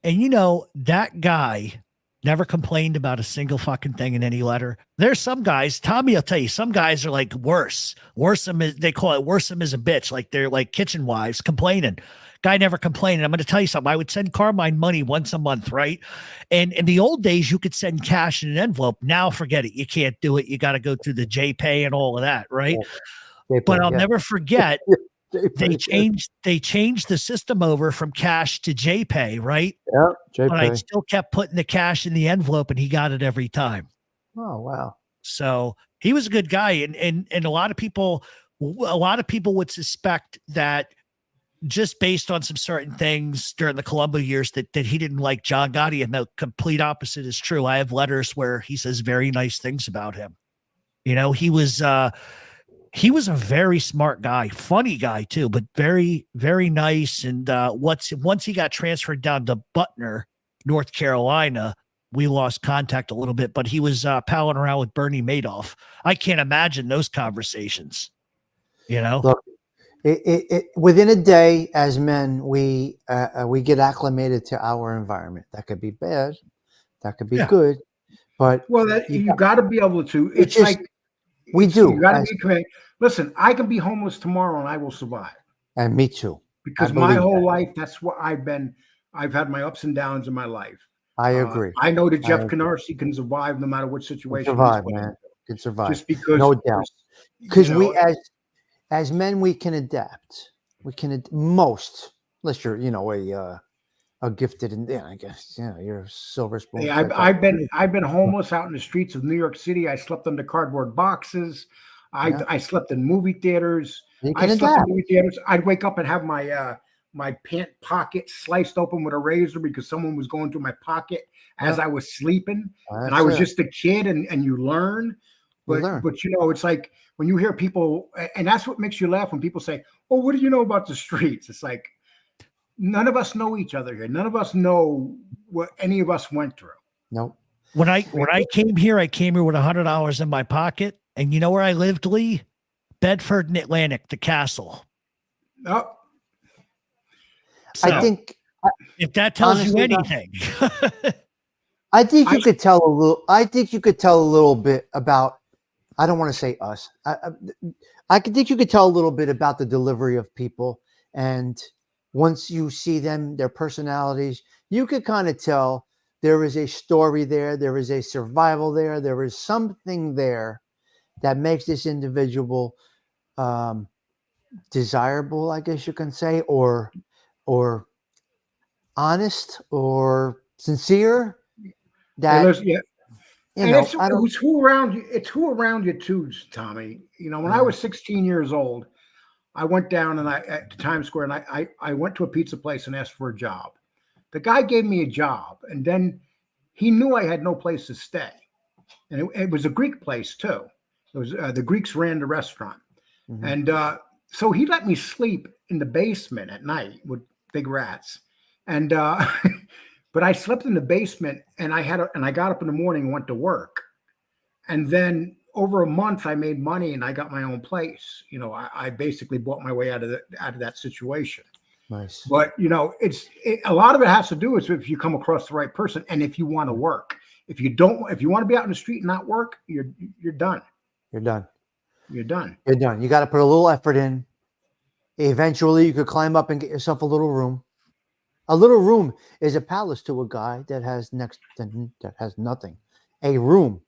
And you know, that guy never complained about a single fucking thing in any letter. There's some guys, Tommy, I'll tell you, some guys are like worse. They call it worse them as a bitch. Like they're like kitchen wives complaining. Guy never complained. I'm going to tell you something. I would send Carmine money once a month, right? And in the old days, you could send cash in an envelope. Now, forget it. You can't do it. You got to go through the JPay and all of that, right? Yeah. But I'll never forget, they changed the system over from cash to JPay, right? Yeah, JPay. But I still kept putting the cash in the envelope, and he got it every time. Oh, wow. So he was a good guy. And a lot of people would suspect that just based on some certain things during the Colombo years that he didn't like John Gotti, and the complete opposite is true. I have letters where he says very nice things about him. You know, he was a very smart guy, funny guy too, but very, very nice. And once he got transferred down to Butner, North Carolina, we lost contact a little bit, but he was palling around with Bernie Madoff. I can't imagine those conversations, you know? Look, within a day, as men, we get acclimated to our environment. That could be bad, that could be good, but you got to be able to. It's just, like we do. You got to be committed. Listen, I can be homeless tomorrow and I will survive. And me too. Because my whole life, that's what I've been. I've had my ups and downs in my life. I agree. I know that Jeff Canarsie can survive no matter what situation. Survive, man. Can survive. Just because, no doubt. Because we, as men, we can adapt. We can most, unless you're, you know, a gifted, and I guess, you know, you're a silver spoon. Hey, I've been homeless out in the streets of New York City. I slept under cardboard boxes. I slept in movie theaters. I slept in movie theaters. I'd wake up and have my pant pocket sliced open with a razor because someone was going through my pocket as I was sleeping. And I was just a kid, and you learn. But you know, it's like when you hear people, and that's what makes you laugh when people say, "Oh, what do you know about the streets?" It's like, none of us know each other here. None of us know what any of us went through. No. When I came here, I came here with $100 in my pocket. And you know where I lived, Lee? Bedford and Atlantic, the castle. Oh. So, I think if that tells you anything. I think you could tell a little. I think you could tell a little bit about. I don't want to say us. I think you could tell a little bit about the delivery of people, and once you see them, their personalities, you could kind of tell there is a story there. There is a survival there. There is something there that makes this individual desirable, I guess you can say, or honest or sincere. That it's who around you. It's who around you too, Tommy. You know, when I was 16 years old, I went down to Times Square, and I went to a pizza place and asked for a job. The guy gave me a job, and then he knew I had no place to stay, and it was a Greek place too. It was the Greeks ran the restaurant, and so he let me sleep in the basement at night with big rats, and but I slept in the basement, and I got up in the morning and went to work, and then over a month I made money and I got my own place. You know, I basically bought my way out of that situation, Nice. But a lot of it has to do with if you come across the right person and if you want to work. If you want to be out in the street and not work, you're done. You're done. You're done. You're done. You got to put a little effort in. Eventually, you could climb up and get yourself a little room. A little room is a palace to a guy that has nothing. A room.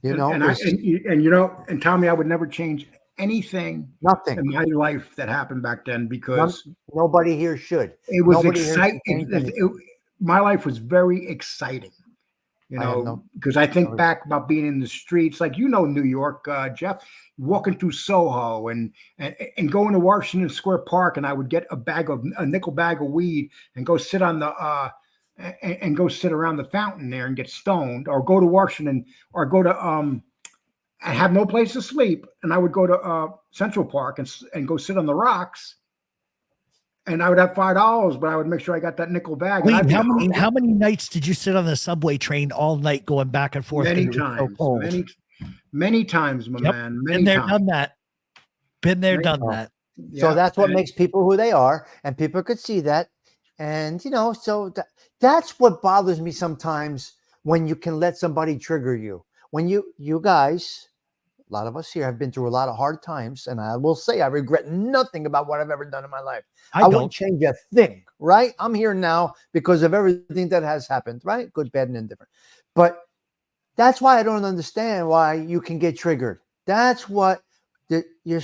And Tommy, I would never change anything in my life that happened back then because nobody here should. It was exciting. My life was very exciting, because I think back about being in the streets, like New York, Jeff, walking through Soho and going to Washington Square Park, and I would get a nickel bag of weed and go sit on the and go sit around the fountain there and get stoned, or go to Washington, or go to I have no place to sleep, and I would go to Central Park and go sit on the rocks, and I would have $5, but I would make sure I got that nickel bag. Wait, how many nights did you sit on the subway train all night going back and forth? Many times, many times, my man. Been there, done that. Been there, done that. So that's what makes people who they are, and people could see that, and so that's what bothers me sometimes when you can let somebody trigger you. When you guys, a lot of us here have been through a lot of hard times, and I will say I regret nothing about what I've ever done in my life. I won't change a thing, right? I'm here now because of everything that has happened, right? Good, bad, and indifferent. But that's why I don't understand why you can get triggered. That's what you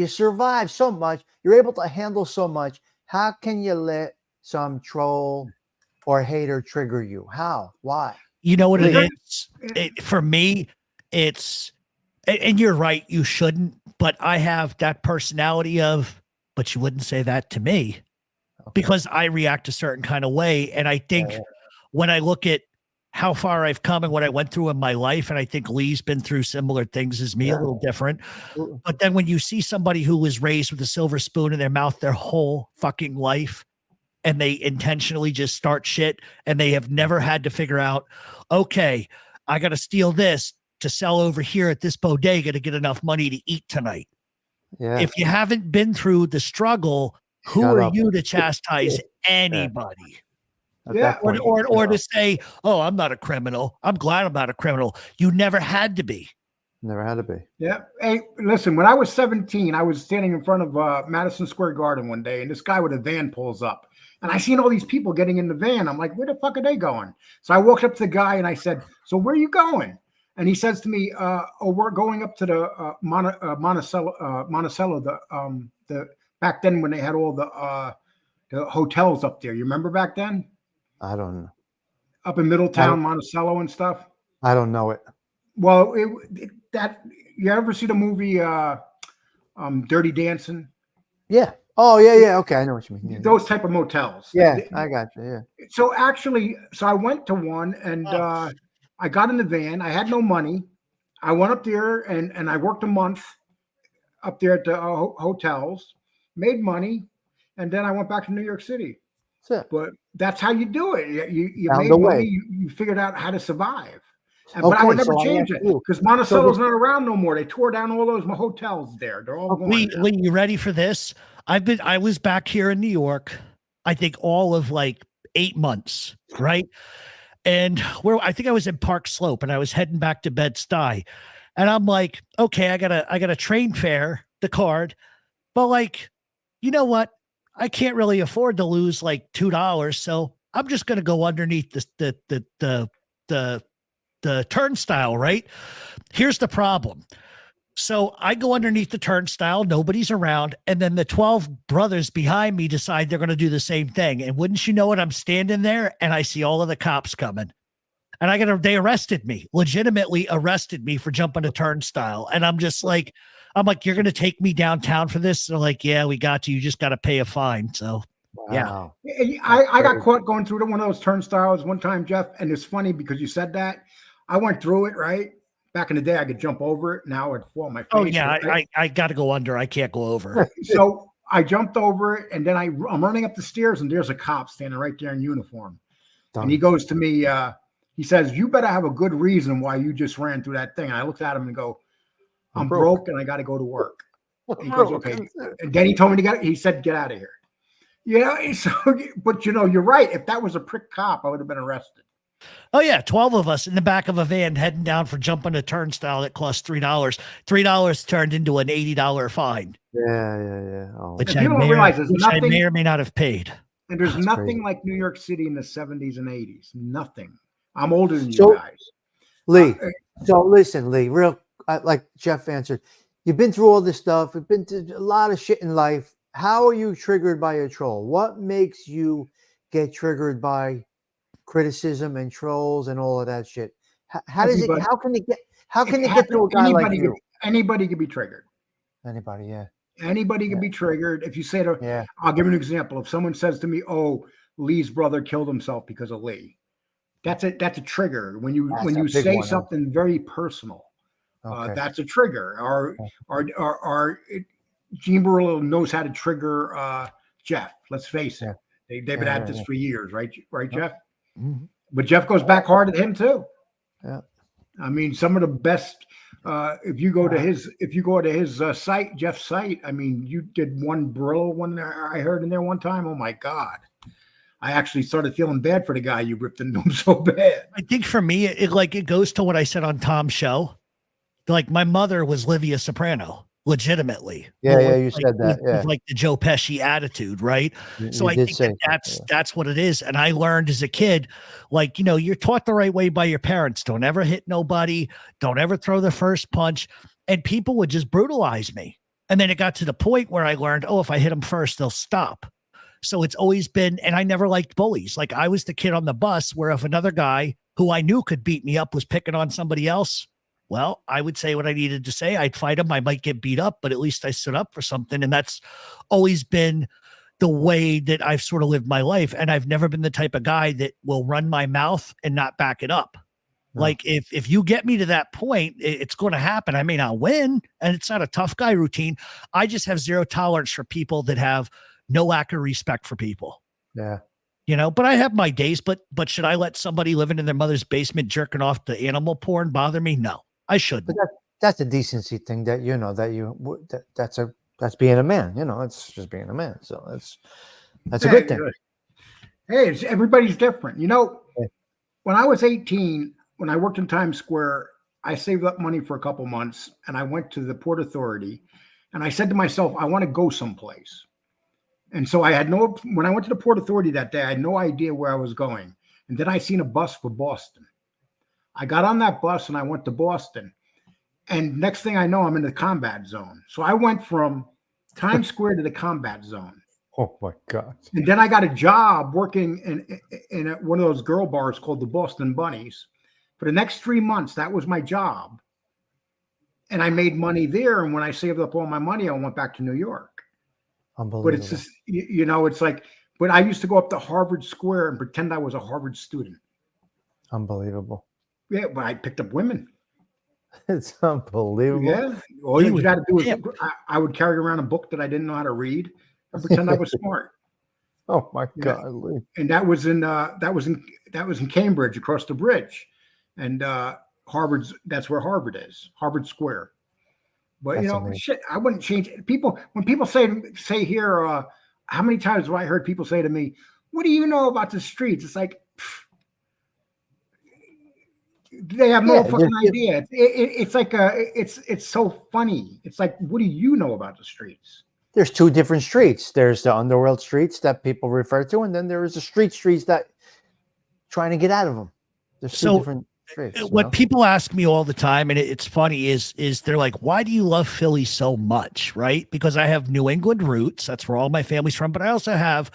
survive so much. You're able to handle so much. How can you let some troll or hater trigger you? How? Why? You know what it is? For me, it's, and you're right, you shouldn't, but I have that personality of, but you wouldn't say that to me because I react a certain kind of way. And I think when I look at how far I've come and what I went through in my life, and I think Lee's been through similar things as me, a little different. But then when you see somebody who was raised with a silver spoon in their mouth their whole fucking life, and they intentionally just start shit, and they have never had to figure out, okay, I got to steal this to sell over here at this bodega to get enough money to eat tonight. Yeah. If you haven't been through the struggle, who are you to chastise anybody? Yeah. Or to say, oh, I'm not a criminal. I'm glad I'm not a criminal. You never had to be. Never had to be. Yeah. Hey, listen, when I was 17, I was standing in front of Madison Square Garden one day, and this guy with a van pulls up. And I seen all these people getting in the van. I'm like, where the fuck are they going? So I walked up to the guy and I said, so where are you going? And he says to me, we're going up to the Monticello, the back then when they had all the hotels up there. You remember back then? I don't know. Up in Middletown, Monticello and stuff. I don't know it. Well, you ever see the movie Dirty Dancing? Yeah. Oh, yeah. Okay, I know what you mean. Yeah. Those type of motels. Yeah, I got you. Yeah. So I went to one, and I got in the van. I had no money. I went up there, and I worked a month up there at the hotels, made money, and then I went back to New York City. But that's how you do it. You made money. You figured out how to survive. But I would never change it because Monticello's not around no more. They tore down all those hotels there. They're all gone. Lee, you ready for this? I was back here in New York, I think all of like 8 months, right? And I think I was in Park Slope, and I was heading back to Bed-Stuy. And I'm like, okay, I got a train fare, the card, but like, you know what? I can't really afford to lose like $2, so I'm just gonna go underneath the turnstile, right? Here's the problem. So I go underneath the turnstile, nobody's around, and then the 12 brothers behind me decide they're going to do the same thing. And wouldn't you know it, I'm standing there and I see all of the cops coming. And they arrested me, legitimately arrested me for jumping a turnstile. And I'm like, you're going to take me downtown for this? They're like, yeah, we got you. You just got to pay a fine. So, wow. Yeah. I got caught going through one of those turnstiles one time, Jeff. And it's funny because you said that. I went through it, right? Back in the day, I could jump over it. Now it'd fall on my face. Oh, yeah. Right? I got to go under. I can't go over. So I jumped over it, and then I'm running up the stairs, and there's a cop standing right there in uniform. And he goes to me, he says, you better have a good reason why you just ran through that thing. And I looked at him and go, I'm broke and I got to go to work. And he goes, okay. And then he told me he said, get out of here. Yeah, so, but you're right. If that was a prick cop, I would have been arrested. Oh yeah, 12 of us in the back of a van heading down for jumping a turnstile that cost $3. $3 turned into an $80 fine. Yeah. Oh. Which And people don't realize there's I nothing, may or may not have paid. and there's That's nothing crazy. like New York City in the 70s and 80s. Nothing. I'm older than So- you guys. Lee, so listen, Lee, like Jeff answered, you've been through all this stuff. You've been through a lot of shit in life. How are you triggered by a troll? What makes you get triggered by criticism and trolls and all of that shit? How does it? How can it get to a guy like you? Anybody can be triggered. Anybody, yeah. Anybody can be triggered. If you say to, Yeah. I'll give you an example. If someone says to me, "Oh, Lee's brother killed himself because of Lee," that's a trigger. When you say something very personal, that's a trigger. Or Gene Barillo knows how to trigger Jeff. Let's face it. They've been at this for years, right, Jeff? Mm-hmm. But Jeff goes back hard at him too. Yeah. I mean, some of the best. If you go to his site, Jeff's site. I mean, you did one Barillo one I heard in there one time. Oh my God. I actually started feeling bad for the guy you ripped into him so bad. I think for me, it goes to what I said on Tom's show. Like my mother was Livia Soprano, legitimately. Yeah, you said that. With like the Joe Pesci attitude, right? So I think that's what it is. And I learned as a kid, like, you're taught the right way by your parents. Don't ever hit nobody. Don't ever throw the first punch. And people would just brutalize me. And then it got to the point where I learned, if I hit them first, they'll stop. So it's always been, and I never liked bullies. Like I was the kid on the bus where if another guy who I knew could beat me up was picking on somebody else, well, I would say what I needed to say. I'd fight him. I might get beat up, but at least I stood up for something. And that's always been the way that I've sort of lived my life. And I've never been the type of guy that will run my mouth and not back it up. No. Like if you get me to that point, it's going to happen. I may not win, and it's not a tough guy routine. I just have zero tolerance for people that have no lack of respect for people. Yeah. But I have my days, but should I let somebody living in their mother's basement jerking off to animal porn bother me? No, I shouldn't. But that's a decency thing that's being a man, it's just being a man. So that's a good thing. Hey, everybody's different. When I was 18, when I worked in Times Square, I saved up money for a couple months and I went to the Port Authority and I said to myself, I want to go someplace. And so when I went to the Port Authority that day, I had no idea where I was going. And then I seen a bus for Boston. I got on that bus and I went to Boston. And next thing I know, I'm in the combat zone. So I went from Times Square to the combat zone. Oh my God. And then I got a job working in one of those girl bars called the Boston Bunnies. For the next 3 months, that was my job. And I made money there. And when I saved up all my money, I went back to New York. Unbelievable. But it's just, it's like, but I used to go up to Harvard Square and pretend I was a Harvard student. Unbelievable. Yeah, but I picked up women. It's unbelievable. Yeah. All you got to do is I would carry around a book that I didn't know how to read and pretend I was smart. Oh my God. And that was in Cambridge, across the bridge. And that's where Harvard is, Harvard Square. But shit, I wouldn't change it. When people say here, how many times have I heard people say to me, "What do you know about the streets?" It's like they have no fucking idea. It's like it's so funny. It's like, what do you know about the streets? There's two different streets. There's the underworld streets that people refer to, and then there is the streets that trying to get out of them. There's two different. What people ask me all the time, and it's funny, is they're like, why do you love Philly so much, right? Because I have New England roots. That's where all my family's from. But I also have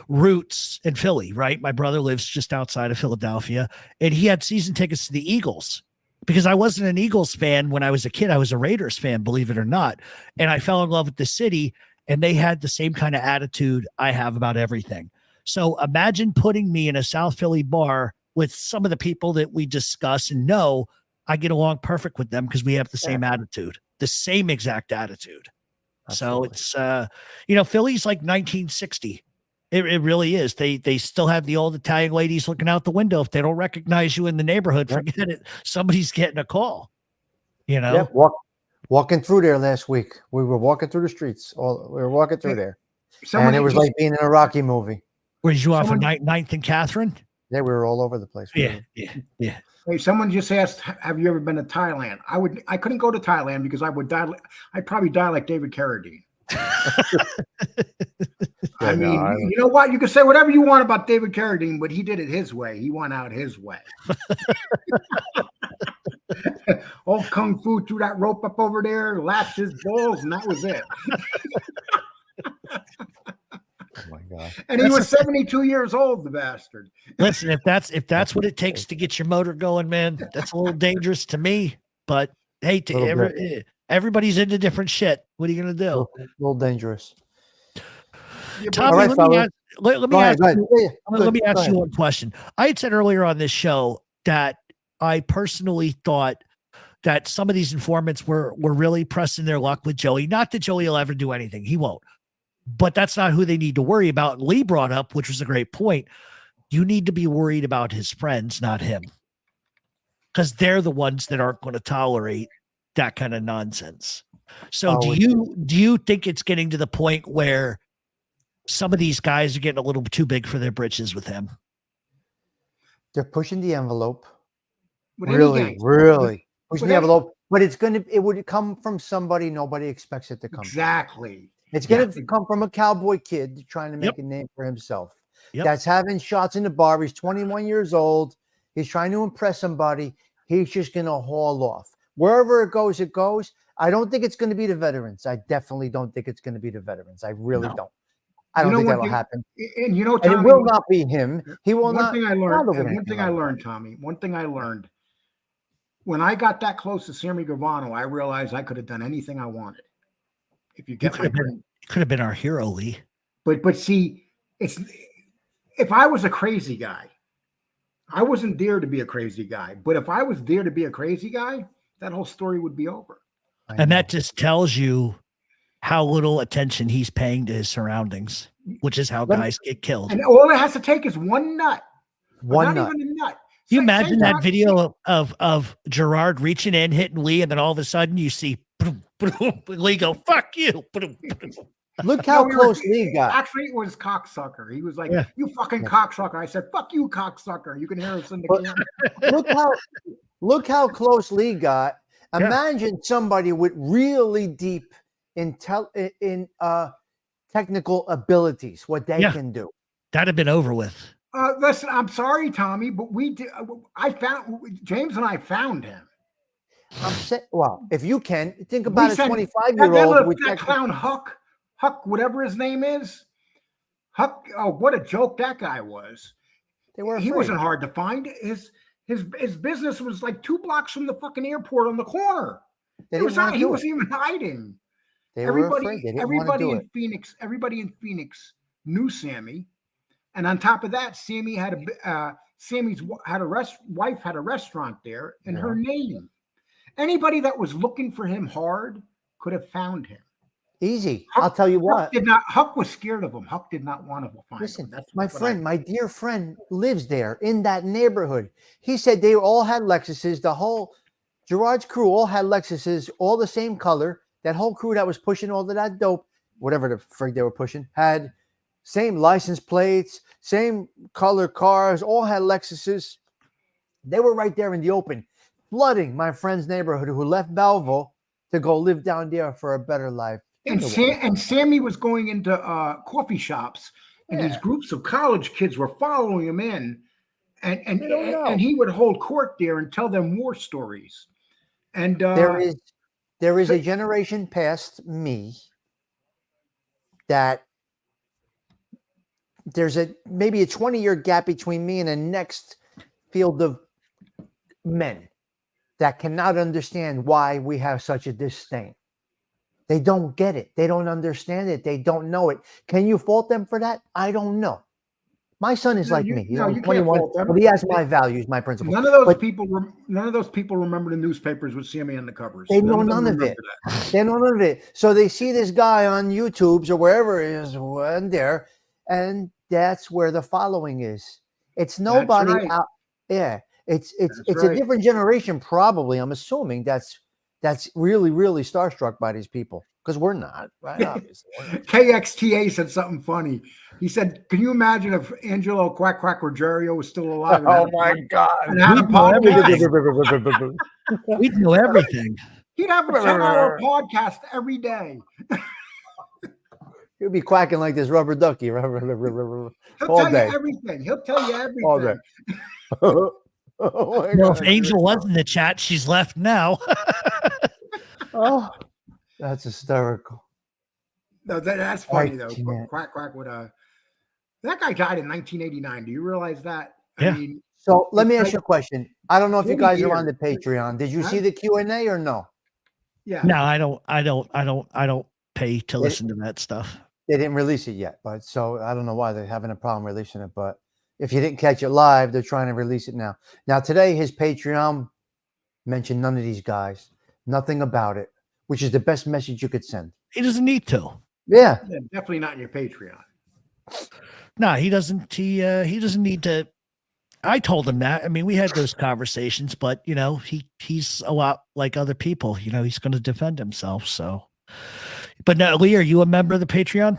roots in Philly, right? My brother lives just outside of Philadelphia, and he had season tickets to the Eagles. Because I wasn't an Eagles fan when I was a kid. I was a Raiders fan, believe it or not. And I fell in love with the city, and they had the same kind of attitude I have about everything. So imagine putting me in a South Philly bar with some of the people that we discuss and know. I get along perfect with them because we have the same attitude, the same exact attitude. Absolutely. So it's, Philly's like 1960. It really is. They still have the old Italian ladies looking out the window. If they don't recognize you in the neighborhood, forget it. Somebody's getting a call, Walking through there last week. We were walking through the streets. We were walking through there. And it was like being in a Rocky movie. Where you off of Ninth and Catherine? Yeah, we were all over the place. Yeah. Hey, someone just asked, "Have you ever been to Thailand?" I couldn't go to Thailand because I would die. I'd probably die like David Carradine. I mean, you know what? You can say whatever you want about David Carradine, but he did it his way. He went out his way. All kung fu, threw that rope up over there, lashed his balls, and that was it. Oh my God. And he was 72 years old, the bastard. Listen, if that's what it takes to get your motor going, man, that's a little dangerous to me. But hey, everybody's into different shit. What are you gonna do? A little dangerous. Tommy, let me ask you one question. I had said earlier on this show that I personally thought that some of these informants were really pressing their luck with Joey. Not that Joey will ever do anything. He won't. But that's not who they need to worry about. And Lee brought up, which was a great point, you need to be worried about his friends, not him. Because they're the ones that aren't going to tolerate that kind of nonsense. So do you think it's getting to the point where some of these guys are getting a little too big for their britches with him? They're pushing the envelope. Really pushing the envelope. But it would come from somebody nobody expects it to come exactly. It's going to come from a cowboy kid trying to make a name for himself. That's having shots in the bar. He's 21 years old. He's trying to impress somebody. He's just going to haul off. Wherever it goes, it goes. I don't think it's going to be the veterans. I definitely don't think it's going to be the veterans. I really don't. I don't think that will happen. And you know, Tommy, and it will not be him. He will not. One thing I learned, Tommy. One thing I learned. When I got that close to Sammy Gravano, I realized I could have done anything I wanted. If you get could have been our hero, Lee. But see, if I was a crazy guy, I wasn't there to be a crazy guy. But if I was there to be a crazy guy, that whole story would be over. And that just tells you how little attention he's paying to his surroundings, which is how guys get killed. And all it has to take is one nut. Not even a nut. Can you imagine that video of Gerard reaching in, hitting Lee, and then all of a sudden you see Lee go, "Fuck you." Look how close Lee got. Actually, it was cocksucker. He was like, "You fucking cocksucker." I said, "Fuck you, cocksucker." You can hear us in the camera. Look how close Lee got. Imagine somebody with really deep technical abilities, what they can do. That'd have been over with. Listen, I'm sorry, Tommy, but we did. James and I found him. Well, if you can think about a 25-year-old that clown Huck, whatever his name is, Huck. Oh, what a joke that guy was. He wasn't hard to find. His business was like 2 blocks from the fucking airport on the corner. He was even hiding. Everybody in Phoenix knew Sammy, and on top of that, Sammy had wife had a restaurant there in her name. Anybody that was looking for him hard could have found him. Easy. I'll tell you what. Huck was scared of him. Huck did not want to find him. Listen, my dear friend lives there in that neighborhood. He said they all had Lexuses. The whole Gerard's crew all had Lexuses, all the same color. That whole crew that was pushing all of that dope, whatever the frig they were pushing, had same license plates, same color cars, all had Lexuses. They were right there in the open, flooding my friend's neighborhood who left Belleville to go live down there for a better life. And Sammy was going into coffee shops, and these groups of college kids were following him in, and he would hold court there and tell them war stories. And there is a generation past me that there's maybe a 20-year gap between me and the next field of men that cannot understand why we have such a disdain. They don't get it. They don't understand it. They don't know it. Can you fault them for that? I don't know. My son is like me. He's only 21, but he has my values, my principles. None of those people remember the newspapers with Sammy on the covers. They know none of it. They know none of it. So they see this guy on YouTube's or wherever it is, and there, and that's where the following is. It's nobody out. Yeah, it's a different generation, probably. I'm assuming that's really, really starstruck by these people because we're not, right? Obviously. KXTA said something funny. He said, "Can you imagine if Angelo Quack Quack Ruggiero was still alive?" Oh my God! And had a podcast? We'd know everything. He'd have a 10-hour podcast every day. He'll be quacking like this rubber ducky. He'll All tell day. you everything. He'll tell you everything. All day. Oh my Well, God. if Angel was in the chat, she's left now. Oh, that's hysterical. No, that's funny though. can't. Quack Quack would that guy died in 1989. Do you realize that? Yeah. I mean, So let me it's ask you a question. I don't know if you 40 guys are on the years. Patreon. Did you Huh? see the Q&A or no? yeah. No, I don't pay to listen to that stuff. They didn't release it yet, but so I don't know why they're having a problem releasing it. But if you didn't catch it live, they're trying to release it now. Now today, his Patreon mentioned none of these guys, nothing about it, which is the best message you could send. He doesn't need to. Yeah, Yeah, definitely not in your Patreon. No, he doesn't. He doesn't need to. I told him that. I mean, we had those conversations, but you know, he's a lot like other people. You know, he's going to defend himself. So, but no, Lee, are you a member of the Patreon?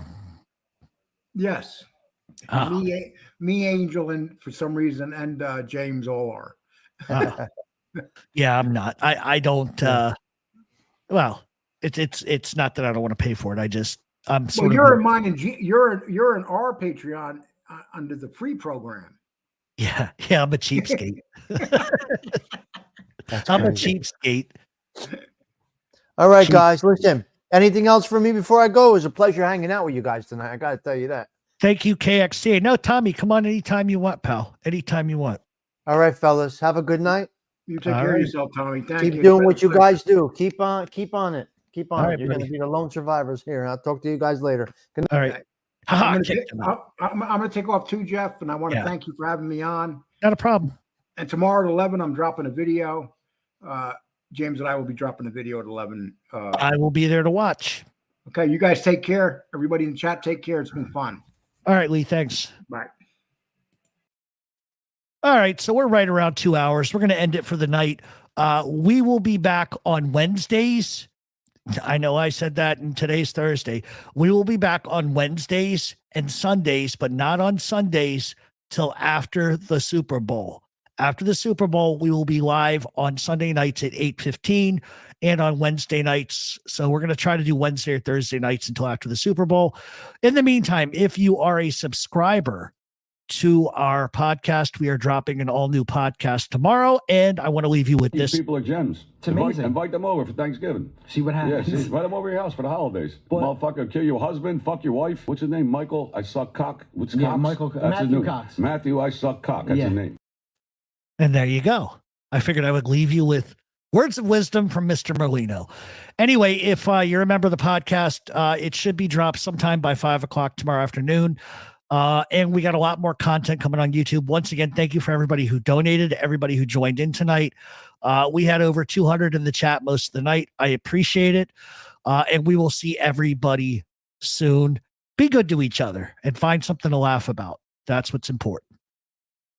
Yes. Oh. Me, Angel, and for some reason, and James all are. Yeah, I'm not. I don't. Well, it's not that I don't want to pay for it. I'm Well, sort you're of. in mine, and you're in our Patreon under the free program. Yeah, I'm a cheapskate. that's I'm a crazy. cheapskate. All right, Cheap. guys, listen. Anything else for me before I go? It was a pleasure hanging out with you guys tonight. I got to tell you that. Thank you, KXC. No, Tommy, come on anytime you want, pal. Anytime you want. All right, fellas, have a good night. You take All care right. of yourself, Tommy. Thank Keep you. doing what you guys do. Keep on it. Keep on All it. right, You're going to buddy. be the lone survivors here. I'll talk to you guys later. Good night. All right. I'm Ha-ha, going to take off too, Jeff, and I want to thank you for having me on. Not a problem. And tomorrow at 11, I'm dropping a video. James and I will be dropping a video at 11. I will be there to watch. Okay, you guys take care. Everybody in the chat, take care. It's been fun. All right, Lee, thanks. Bye. All right, so we're right around 2 hours. We're going to end it for the night. We will be back on Wednesdays. I know I said that, and today's Thursday. We will be back on Wednesdays and Sundays, but not on Sundays till after the Super Bowl. After the Super Bowl, we will be live on Sunday nights at 8:15 and on Wednesday nights. So we're going to try to do Wednesday or Thursday nights until after the Super Bowl. In the meantime, if you are a subscriber to our podcast, we are dropping an all-new podcast tomorrow, and I want to leave you with These this. people are gems. It's amazing. Invite them over for Thanksgiving. See what Yeah, happens. see, invite them over to your house for the holidays. But- Motherfucker, kill your husband, fuck your wife. What's his name? Michael, I suck cock. What's Yeah, Cox? Michael- That's his Matthew name. Cox. Matthew, I suck cock. That's Yeah. his name. And there you go. I figured I would leave you with words of wisdom from Mr. Merlino. Anyway, if you're a member of the podcast, it should be dropped sometime by 5 o'clock tomorrow afternoon. And we got a lot more content coming on YouTube. Once again, thank you for everybody who donated, everybody who joined in tonight. We had over 200 in the chat most of the night. I appreciate it. And we will see everybody soon. Be good to each other and find something to laugh about. That's what's important.